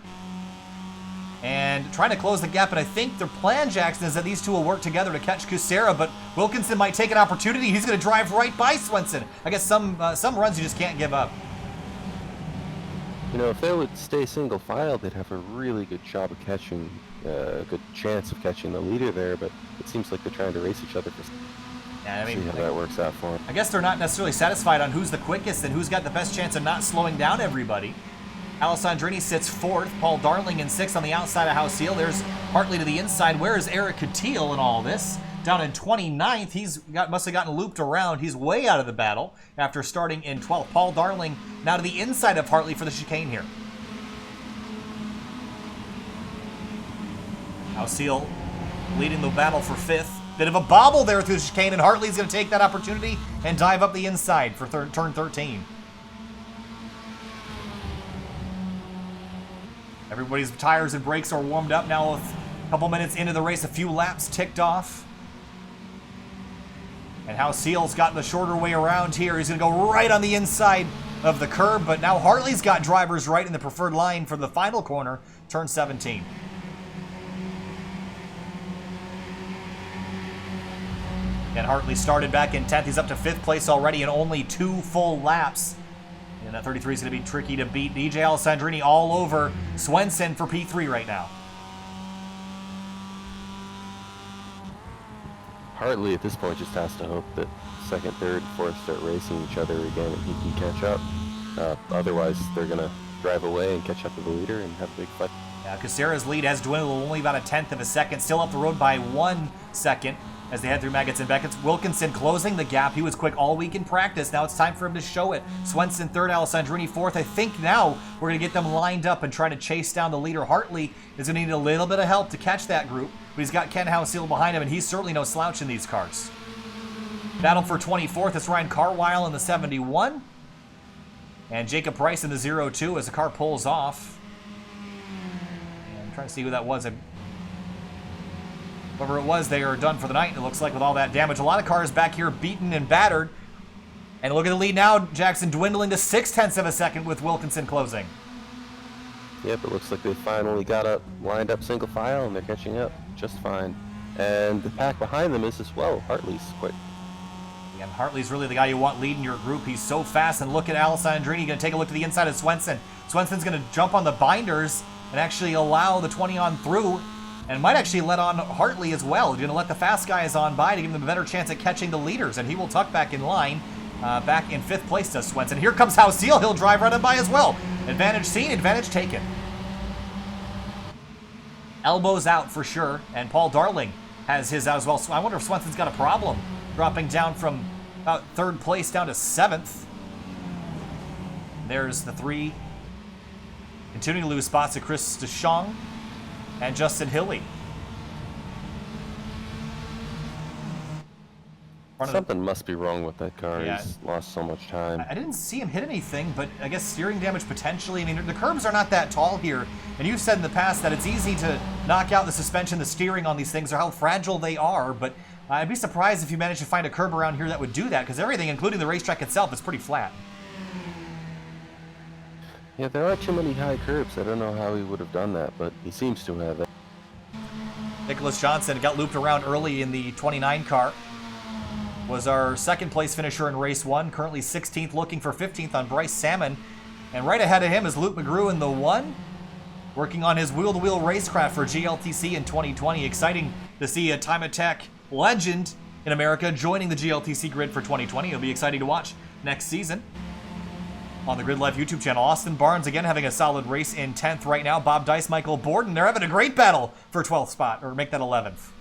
and trying to close the gap, and I think their plan, Jackson, is that these two will work together to catch Kusera, but Wilkinson might take an opportunity. He's going to drive right by Swenson. I guess some runs you just can't give up. You know, if they would stay single file, they'd have a really good job of catching, a good chance of catching the leader there, but it seems like they're trying to race each other for see how that works out for them. I guess they're not necessarily satisfied on who's the quickest and who's got the best chance of not slowing down everybody. Alessandrini sits 4th, Paul Darling in 6th on the outside of Halseal. There's Hartley to the inside. Where is Eric Catil in all this? Down in 29th, must have gotten looped around. He's way out of the battle after starting in 12th. Paul Darling now to the inside of Hartley for the chicane here. Halseal leading the battle for 5th. Bit of a bobble there through the chicane, and Hartley's going to take that opportunity and dive up the inside for turn 13. Everybody's tires and brakes are warmed up now with a couple minutes into the race. A few laps ticked off. And Halseal's gotten the shorter way around here. He's going to go right on the inside of the curb, but now Hartley's got drivers right in the preferred line for the final corner, turn 17. And Hartley started back in 10th. He's up to 5th place already in only 2 full laps. And that 33 is going to be tricky to beat. DJ Alessandrini all over Swenson for P3 right now. Hartley at this point just has to hope that 2nd, 3rd, 4th start racing each other again and he can catch up. Otherwise, they're going to drive away and catch up to the leader and have a big fight. Yeah, Kusera's lead has dwindled only about 1/10 of a second. Still up the road by 1 second as they head through Maggots and Beckett's. Wilkinson closing the gap. He was quick all week in practice. Now it's time for him to show it. Swenson 3rd, Alessandrini 4th. I think now we're going to get them lined up and try to chase down the leader. Hartley is going to need a little bit of help to catch that group, but he's got Ken Halseal behind him, and he's certainly no slouch in these cars. Battle for 24th. It's Ryan Carwile in the 71. And Jacob Price in the 02 as the car pulls off. And I'm trying to see who that was. Whoever it was, they are done for the night, it looks like, with all that damage. A lot of cars back here beaten and battered. And look at the lead now, Jackson dwindling to 0.6 of a second with Wilkinson closing. Yep, it looks like they finally got lined up single file, and they're catching up just fine. And the pack behind them is as well. Hartley's quick. And Hartley's really the guy you want leading your group. He's so fast. And look at Alessandrini. Going to take a look to the inside of Swenson. Swenson's going to jump on the binders and actually allow the 20 on through. And might actually let on Hartley as well. He's going to let the fast guys on by to give them a better chance at catching the leaders. And he will tuck back in line. Back in 5th place does Swenson. Here comes Hausiel. He'll drive right on by as well. Advantage seen, advantage taken. Elbows out for sure. And Paul Darling has his out as well. So I wonder if Swenson's got a problem dropping down from about 3rd place down to 7th. There's the 3. Continuing to lose spots to Chris DeShong and Justin Hilly. Something must be wrong with that car. Yeah. He's lost so much time. I didn't see him hit anything, but I guess steering damage potentially. I mean, the curbs are not that tall here, and you've said in the past that it's easy to knock out the suspension, the steering on these things, or how fragile they are, but I'd be surprised if you managed to find a curb around here that would do that, because everything, including the racetrack itself, is pretty flat. Yeah, there are too many high curbs. I don't know how he would have done that, but he seems to have it. Nicholas Johnson got looped around early in the 29 car. Was our 2nd place finisher in race 1, currently 16th, looking for 15th on Bryce Salmon. And right ahead of him is Luke McGrew in the 1, working on his wheel-to-wheel racecraft for GLTC in 2020. Exciting to see a Time Attack legend in America joining the GLTC grid for 2020. It'll be exciting to watch next season. On the GRIDLIFE YouTube channel, Austin Barnes again having a solid race in 10th right now. Bob Dice, Michael Borden, they're having a great battle for 12th spot, or make that 11th.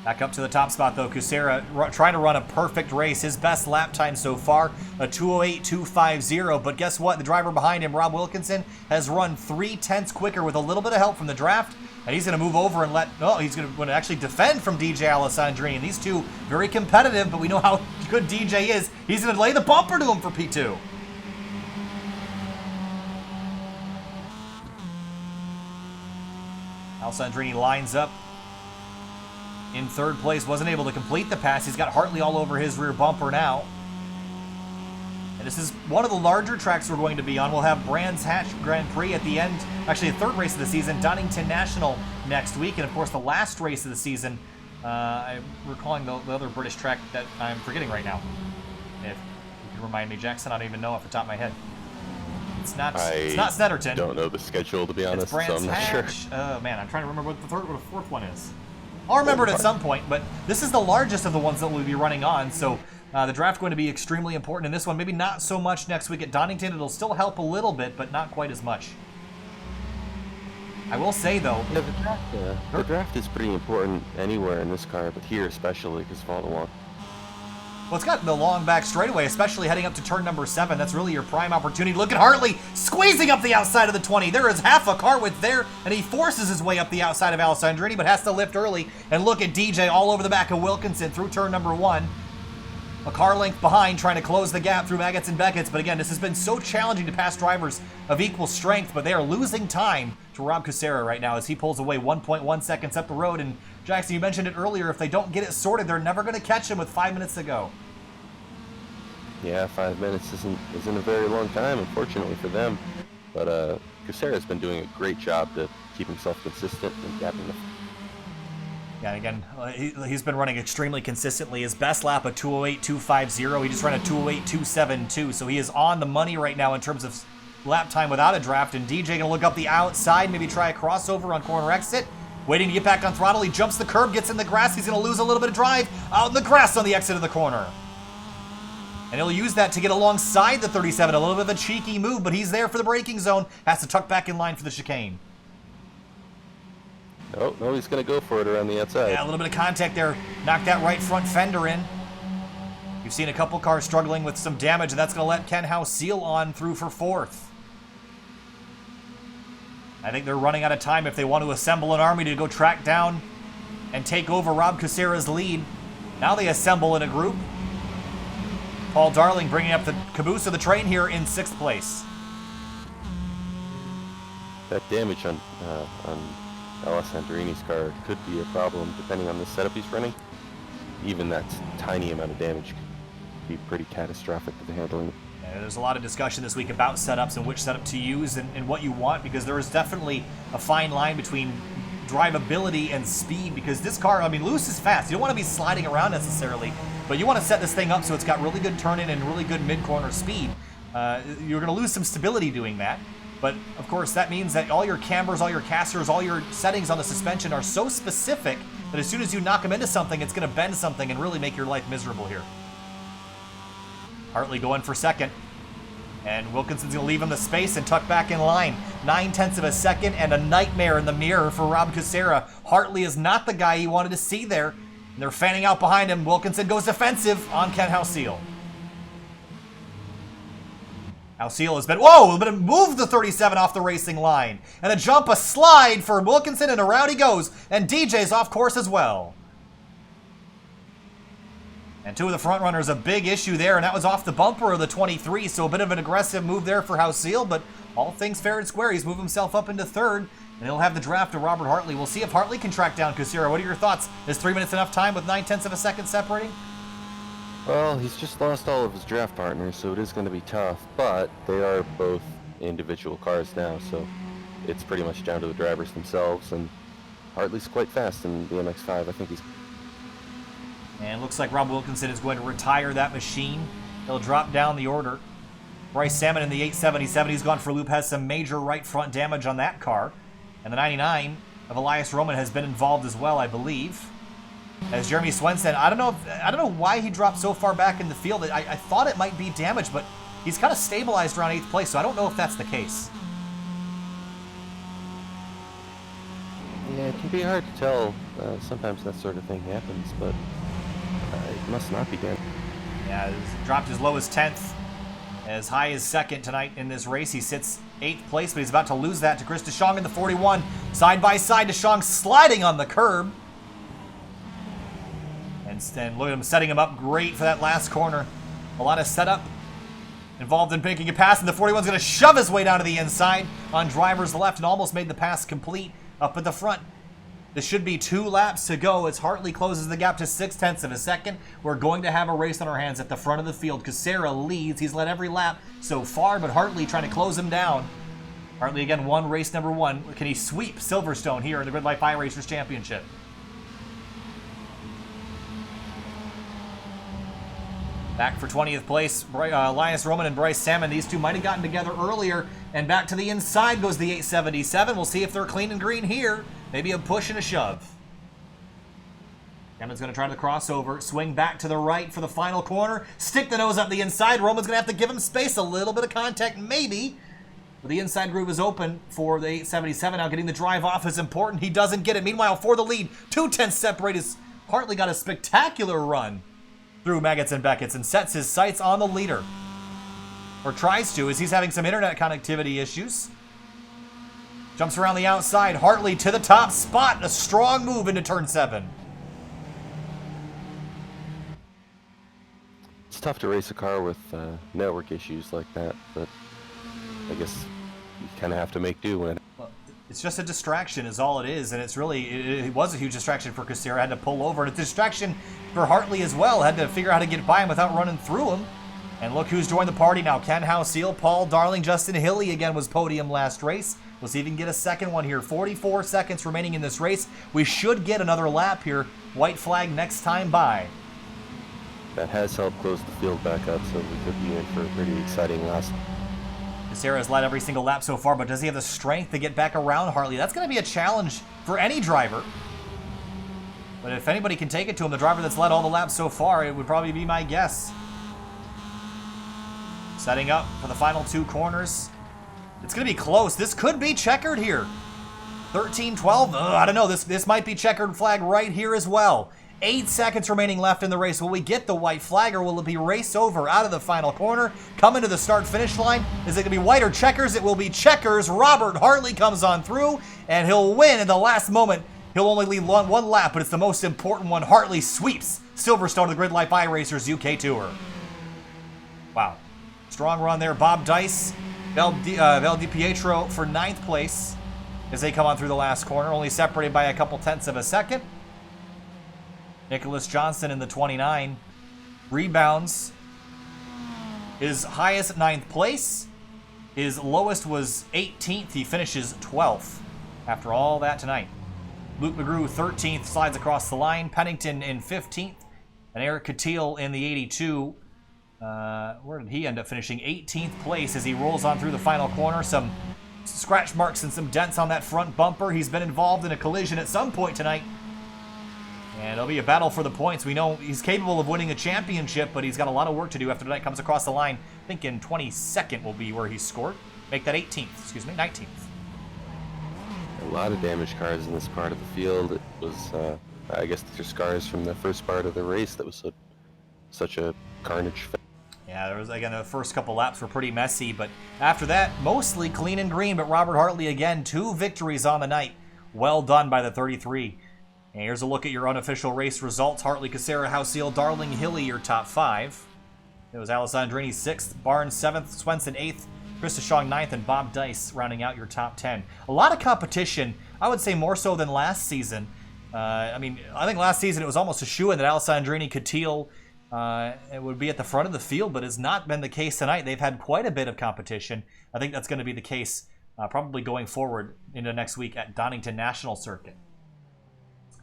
Back up to the top spot, though. Kucera trying to run a perfect race. His best lap time so far, a 2:08.250. But guess what? The driver behind him, Rob Wilkinson, has run 3/10 quicker with a little bit of help from the draft. And he's going to move over and he's going to actually defend from DJ Alessandrini. And these two, very competitive, but we know how good DJ is. He's going to lay the bumper to him for P2. Alessandrini lines up in 3rd place, wasn't able to complete the pass. He's got Hartley all over his rear bumper now. And this is one of the larger tracks we're going to be on. We'll have Brands Hatch Grand Prix at the end, actually the 3rd race of the season, Donington National next week, and of course the last race of the season. I'm recalling the other British track that I'm forgetting right now. If you can remind me, Jackson, I don't even know off the top of my head. It's not Snetterton. I don't know the schedule, to be honest, It's Brands so I'm not sure. Hatch. Oh man, I'm trying to remember what the 4th one is. I'll remember it at some point, but this is the largest of the ones that we'll be running on, so the draft going to be extremely important in this one. Maybe not so much next week at Donington. It'll still help a little bit, but not quite as much. I will say, though... Yeah, the draft is pretty important anywhere in this car, but here especially because of all the walk. Well, it's got the long back straightaway, especially heading up to turn number 7. That's really your prime opportunity. Look at Hartley squeezing up the outside of the 20. There is half a car width there, and he forces his way up the outside of Alessandrini, but has to lift early. And look at DJ all over the back of Wilkinson through turn number 1. A car length behind, trying to close the gap through Maggots and Beckett's. But again, this has been so challenging to pass drivers of equal strength, but they are losing time to Rob Kucera right now as he pulls away 1.1 seconds up the road. And Jackson, you mentioned it earlier, if they don't get it sorted, they're never going to catch him with 5 minutes to go. Yeah, 5 minutes isn't a very long time, unfortunately for them. But Kucera's been doing a great job to keep himself consistent and gapping the... Yeah, again, he's been running extremely consistently. His best lap, a 2:08.250. He just ran a 2:08.272, so he is on the money right now in terms of lap time without a draft. And DJ gonna look up the outside, maybe try a crossover on corner exit. Waiting to get back on throttle. He jumps the curb, gets in the grass. He's gonna lose a little bit of drive out in the grass on the exit of the corner. And he'll use that to get alongside the 37. A little bit of a cheeky move, but he's there for the braking zone. Has to tuck back in line for the chicane. Oh, no, he's going to go for it around the outside. Yeah, a little bit of contact there. Knocked that right front fender in. You've seen a couple cars struggling with some damage, and that's going to let Ken Hausiel on through for 4th. I think they're running out of time if they want to assemble an army to go track down and take over Rob Kucera's lead. Now they assemble in a group. Paul Darling bringing up the caboose of the train here in 6th place. That damage on Alessandrini's car could be a problem depending on the setup he's running. Even that tiny amount of damage could be pretty catastrophic to the handling. Yeah, there's a lot of discussion this week about setups and which setup to use and what you want, because there is definitely a fine line between drivability and speed, because this car, I mean, loose is fast. You don't want to be sliding around necessarily, but you want to set this thing up so it's got really good turn-in and really good mid-corner speed. you're going to lose some stability doing that. But, of course, that means that all your cambers, all your casters, all your settings on the suspension are so specific that as soon as you knock them into something, it's going to bend something and really make your life miserable here. Hartley going for second. And Wilkinson's going to leave him the space and tuck back in line. 9/10 of a second and a nightmare in the mirror for Rob Kucera. Hartley is not the guy he wanted to see there. And they're fanning out behind him. Wilkinson goes defensive on Ken Halseal. Halseal has been moved the 37 off the racing line. And a jump, a slide for Wilkinson, and around he goes. And DJ's off course as well. And two of the front runners, a big issue there, and that was off the bumper of the 23, so a bit of an aggressive move there for Halseal, but all things fair and square. He's moved himself up into third, and he'll have the draft of Robert Hartley. We'll see if Hartley can track down Kucera. What are your thoughts? Is 3 minutes enough time with 9/10 of a second separating? Well, he's just lost all of his draft partners, so it is going to be tough, but they are both individual cars now, so it's pretty much down to the drivers themselves, and Hartley's quite fast in the MX-5. I think he's... And it looks like Rob Wilkinson is going to retire that machine. He'll drop down the order. Bryce Salmon in the 877, he's gone for a loop, has some major right front damage on that car. And the 99 of Elias Roman has been involved as well, I believe. As Jeremy Swenson, I don't know why he dropped so far back in the field. I thought it might be damage, but he's kind of stabilized around 8th place, so I don't know if that's the case. Yeah, it can be hard to tell. Sometimes that sort of thing happens, but it must not be dead. Yeah, he's dropped as low as 10th, as high as 2nd tonight in this race. He sits 8th place, but he's about to lose that to Chris DeShong in the 41. Side by side, DeShong sliding on the curb. And look at him setting him up great for that last corner. A lot of setup involved in making a pass, and the 41's going to shove his way down to the inside on driver's left and almost made the pass complete up at the front. There should be 2 laps to go as Hartley closes the gap to 6/10 of a second. We're going to have a race on our hands at the front of the field. Kucera leads. He's led every lap so far, but Hartley trying to close him down. Hartley again won race number 1. Can he sweep Silverstone here in the GRIDLIFE iRacers Championship? Back for 20th place, Elias Roman and Bryce Salmon. These two might have gotten together earlier. And back to the inside goes the 877. We'll see if they're clean and green here. Maybe a push and a shove. Salmon's going to try the crossover. Swing back to the right for the final corner. Stick the nose up the inside. Roman's going to have to give him space. A little bit of contact, maybe. But the inside groove is open for the 877. Now getting the drive off is important. He doesn't get it. Meanwhile, for the lead, 2/10 separate as Hartley got a spectacular run through Maggots and Beckett's and sets his sights on the leader. Or tries to, as he's having some internet connectivity issues. Jumps around the outside. Hartley to the top spot. A strong move into turn 7. It's tough to race a car with network issues like that, but I guess you kind of have to make do when It's just a distraction is all it is, and it's really, it was a huge distraction for Kucera. Had to pull over, and it's a distraction for Hartley as well. Had to figure out how to get by him without running through him. And look who's joined the party now. Ken Halseal, Paul Darling, Justin Hilly again was podium last race. We'll see if he can get a second one here. 44 seconds remaining in this race. We should get another lap here. White flag next time by. that has helped close the field back up, so we could be in for a pretty exciting last. Kucera has led every single lap so far, but does he have the strength to get back around Hartley? That's going to be a challenge for any driver. But if anybody can take it to him, the driver that's led all the laps so far, it would probably be my guess. Setting up for the final 2 corners. It's going to be close. This could be checkered here. 13-12. I don't know. This might be checkered flag right here as well. 8 seconds remaining left in the race. Will we get the white flag, or will it be race over out of the final corner? Coming to the start-finish line. Is it going to be white or checkers? It will be checkers. Robert Hartley comes on through, and he'll win in the last moment. He'll only lead one lap, but it's the most important one. Hartley sweeps Silverstone of the GRIDLIFE iRacers UK Tour. Wow. Strong run there. Bob Dice, Val Di Pietro for 9th place as they come on through the last corner, only separated by a couple tenths of a second. Nicholas Johnson in the 29 rebounds. His highest 9th place. His lowest was 18th. He finishes 12th after all that tonight. Luke McGrew 13th, slides across the line. Pennington in 15th. And Eric Catil in the 82 Where did he end up finishing? 18th place as he rolls on through the final corner. Some scratch marks and some dents on that front bumper. He's been involved in a collision at some point tonight. And it'll be a battle for the points. We know he's capable of winning a championship, but he's got a lot of work to do after tonight comes across the line. I think in 22nd will be where he's scored. Make that 19th. A lot of damaged cars in this part of the field. It was, I guess, these are scars from the first part of the race that was such a carnage. Yeah, there was, again, the first couple laps were pretty messy, but after that, mostly clean and green. But Robert Hartley, again, 2 victories on the night. Well done by the 33. And here's a look at your unofficial race results. Hartley, Casera, Houseel, Darling, Hilly, your top 5. It was Alessandrini 6th, Barnes 7th, Swenson 8th, Krista Shong 9th, and Bob Dice rounding out your top 10. A lot of competition, I would say more so than last season. I think last season it was almost a shoo-in that Alessandrini, Catil, it would be at the front of the field, but it's not been the case tonight. They've had quite a bit of competition. I think that's going to be the case probably going forward into next week at Donington National Circuit.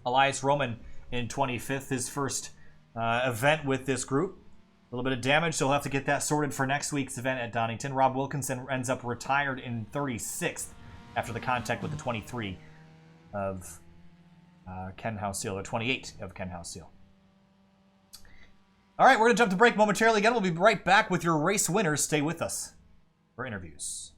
Elias Roman in 25th, his first event with this group. A little bit of damage, so he'll have to get that sorted for next week's event at Donington. Rob Wilkinson ends up retired in 36th after the contact with the 23 of Ken Houseel, or 28 of Ken Houseel. All right, we're going to jump to break momentarily. Again, we'll be right back with your race winners. Stay with us for interviews.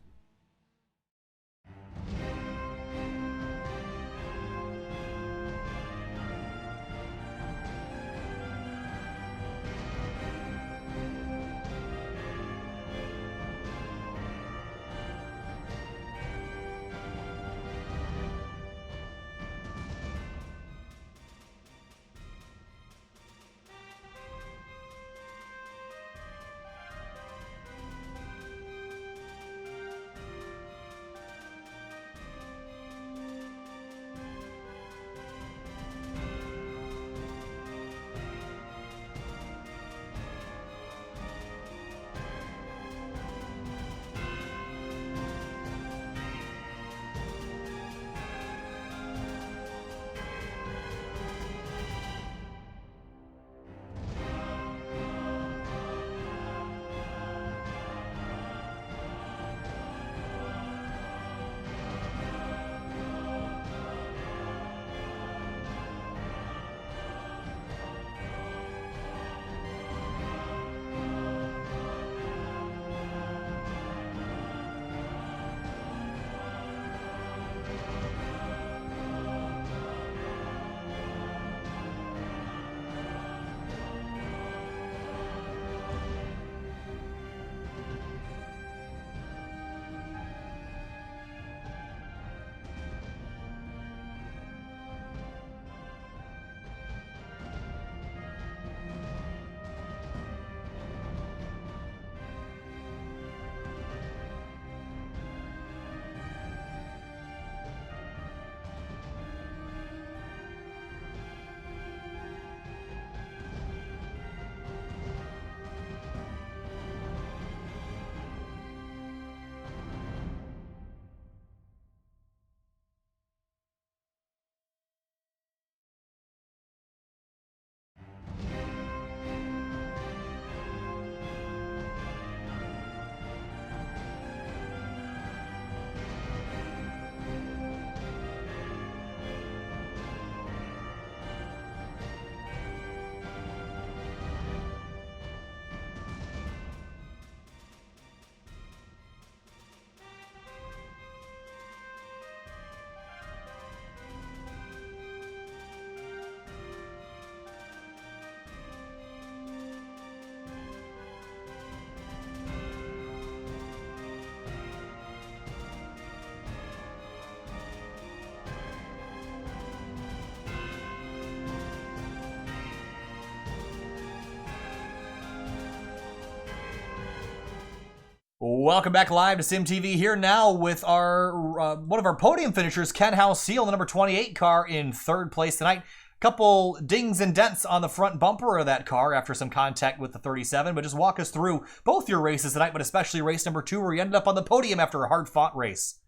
Welcome back live to SYM TV, here now with our one of our podium finishers, Ken Houseel, the number 28 car in 3rd place tonight. Couple dings and dents on the front bumper of that car after some contact with the 37, but just walk us through both your races tonight, but especially race number 2 where you ended up on the podium after a hard-fought race.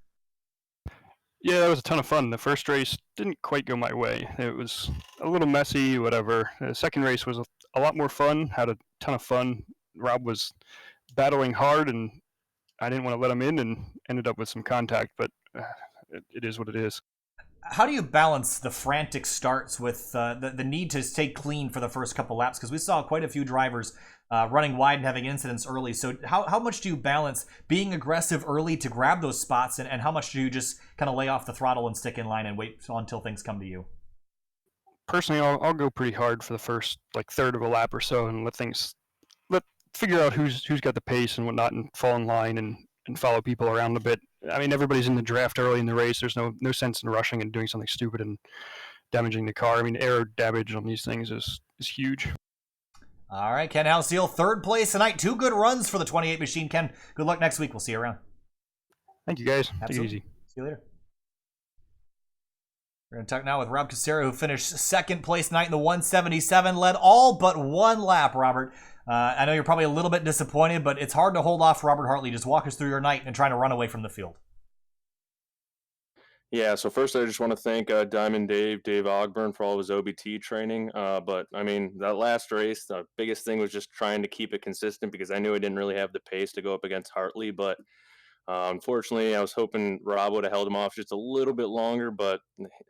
Yeah, that was a ton of fun. The first race didn't quite go my way. It was a little messy, whatever. The second race was a lot more fun, had a ton of fun Rob was battling hard, and I didn't want to let him in, and ended up with some contact. But it is what it is. How do you balance the frantic starts with the need to stay clean for the first couple laps? Because we saw quite a few drivers running wide and having incidents early. So how much do you balance being aggressive early to grab those spots, and how much do you just kind of lay off the throttle and stick in line and wait until things come to you? Personally, I'll go pretty hard for the first third of a lap or so, and figure out who's got the pace and whatnot, and fall in line and follow people around a bit. I mean, everybody's in the draft early in the race. There's no sense in rushing and doing something stupid and damaging the car. I mean, air damage on these things is huge. All right, Ken Halseal, third place tonight. 2 good runs for the 28 machine. Ken, good luck next week. We'll see you around. Thank you, guys. Absolutely. Take it easy. See you later. We're going to talk now with Rob Casera, who finished second place tonight in the 177, led all but one lap, Robert. I know you're probably a little bit disappointed, but it's hard to hold off Robert Hartley. Just walk us through your night and trying to run away from the field. Yeah, so first I just want to thank Diamond Dave Ogburn for all of his OBT training. But, I mean, that last race, the biggest thing was just trying to keep it consistent because I knew I didn't really have the pace to go up against Hartley. But unfortunately, I was hoping Rob would have held him off just a little bit longer. But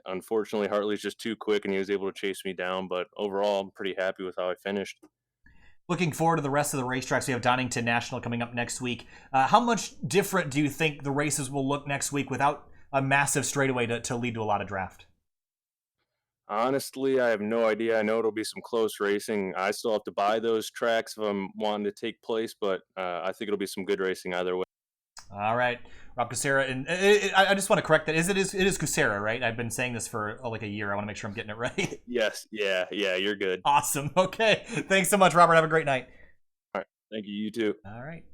unfortunately, Hartley's just too quick and he was able to chase me down. But overall, I'm pretty happy with how I finished. Looking forward to the rest of the racetracks. We have Donington National coming up next week. How much different do you think the races will look next week without a massive straightaway to lead to a lot of draft? Honestly, I have no idea. I know it'll be some close racing. I still have to buy those tracks if I'm wanting to take place, but I think it'll be some good racing either way. All right, Rob Casera, and I just want to correct that. It is Casera, right? I've been saying this for like a year. I want to make sure I'm getting it right. Yes, yeah, you're good. Awesome. Okay, thanks so much, Robert. Have a great night. All right, thank you. You too. All right.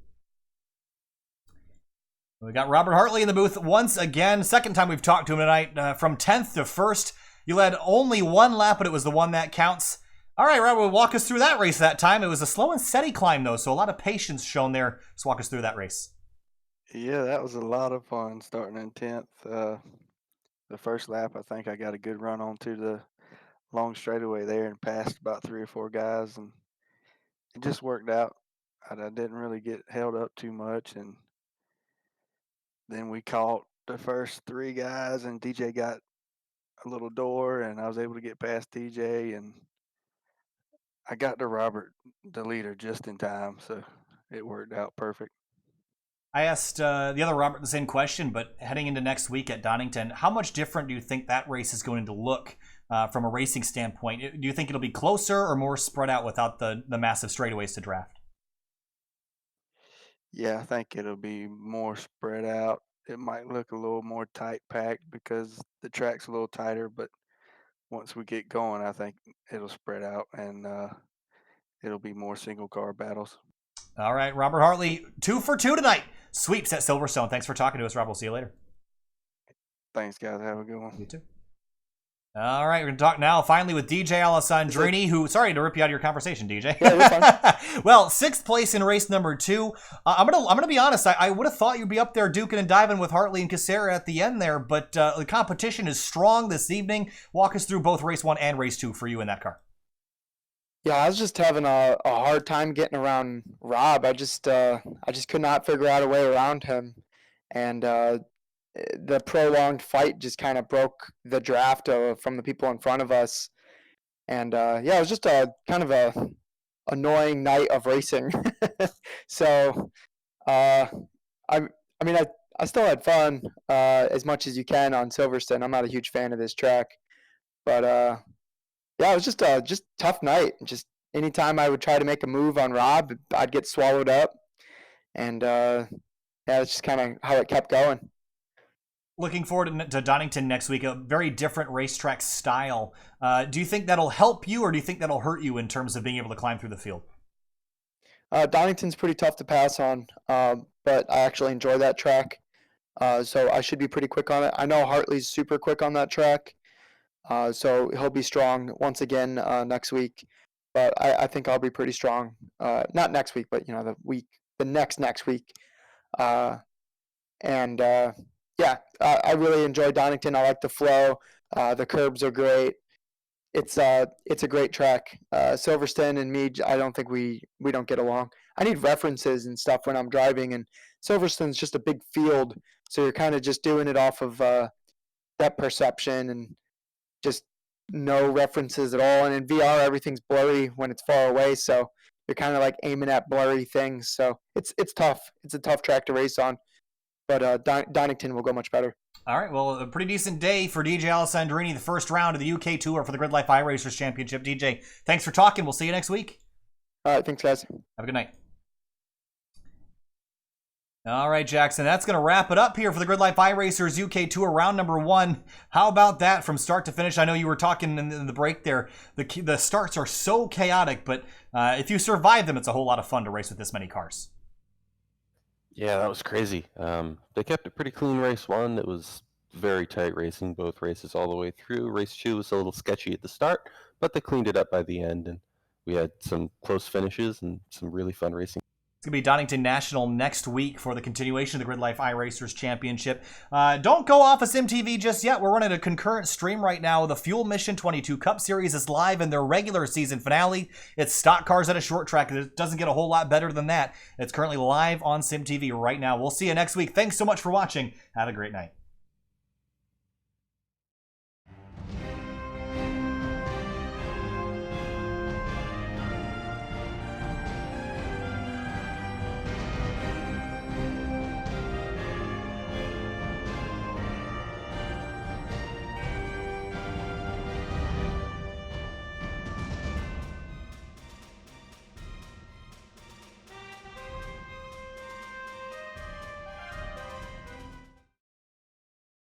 We got Robert Hartley in the booth once again. Second time we've talked to him tonight. From 10th to 1st. You led only one lap, but it was the one that counts. All right, Robert, walk us through that race that time. It was a slow and steady climb, though, so a lot of patience shown there. Just walk us through that race. Yeah, that was a lot of fun starting in 10th. The first lap, I think I got a good run onto the long straightaway there and passed about 3 or 4 guys, and it just worked out. I didn't really get held up too much, and then we caught the first 3 guys, and DJ got a little door, and I was able to get past DJ, and I got to Robert, the leader, just in time, so it worked out perfect. I asked the other Robert the same question, but heading into next week at Donington, how much different do you think that race is going to look from a racing standpoint? Do you think it'll be closer or more spread out without the massive straightaways to draft? Yeah, I think it'll be more spread out. It might look a little more tight packed because the track's a little tighter, but once we get going, I think it'll spread out and it'll be more single car battles. All right, Robert Hartley, 2 for 2 tonight. Sweeps at Silverstone. Thanks for talking to us, Rob. We'll see you later. Thanks, guys. Have a good one. You too. All right, we're going to talk now finally with DJ Alessandrini, who, sorry to rip you out of your conversation, DJ. Yeah, you're fine. Well, 6th place in race number 2. I'm gonna be honest, I would have thought you'd be up there duking and diving with Hartley and Casera at the end there, but the competition is strong this evening. Walk us through both race 1 and race 2 for you in that car. Yeah, I was just having a hard time getting around Rob. I just could not figure out a way around him, and the prolonged fight just kind of broke the draft from the people in front of us. And yeah, it was just a kind of a annoying night of racing. So I mean I still had fun as much as you can on Silverstone. I'm not a huge fan of this track, but yeah, it was just tough night. Just anytime I would try to make a move on Rob, I'd get swallowed up, and yeah, it's just kind of how it kept going. Looking forward to Donington next week, a very different racetrack style. Do you think that'll help you, or do you think that'll hurt you in terms of being able to climb through the field? Donington's pretty tough to pass on, but I actually enjoy that track, so I should be pretty quick on it. I know Hartley's super quick on that track, so he'll be strong once again next week. But I think I'll be pretty strong. Not next week, but the next week. And yeah, I really enjoy Donington. I like the flow. The curbs are great. It's a great track. Silverstone and me, I don't think we don't get along. I need references and stuff when I'm driving. And Silverstone's just a big field, so you're kind of just doing it off of depth perception and just no references at all. And in VR, everything's blurry when it's far away, so you're kind of like aiming at blurry things. So it's tough. It's a tough track to race on, but Donington will go much better. All right, well, a pretty decent day for DJ Alessandrini, the first round of the UK Tour for the GridLife iRacers Championship. DJ, thanks for talking. We'll see you next week. All right, thanks, guys. Have a good night. All right, Jackson, that's going to wrap it up here for the GridLife iRacers UK Tour round number 1. How about that from start to finish? I know you were talking in the break there. The starts are so chaotic, but if you survive them, it's a whole lot of fun to race with this many cars. Yeah, that was crazy. They kept it pretty clean race 1. It was very tight racing, both races all the way through. Race 2 was a little sketchy at the start, but they cleaned it up by the end, and we had some close finishes and some really fun racing. It's going to be Donington National next week for the continuation of the GridLife iRacers Championship. Don't go off of SYM TV just yet. We're running a concurrent stream right now. The Fuel Mission 22 Cup Series is live in their regular season finale. It's stock cars at a short track. It doesn't get a whole lot better than that. It's currently live on SYM TV right now. We'll see you next week. Thanks so much for watching. Have a great night.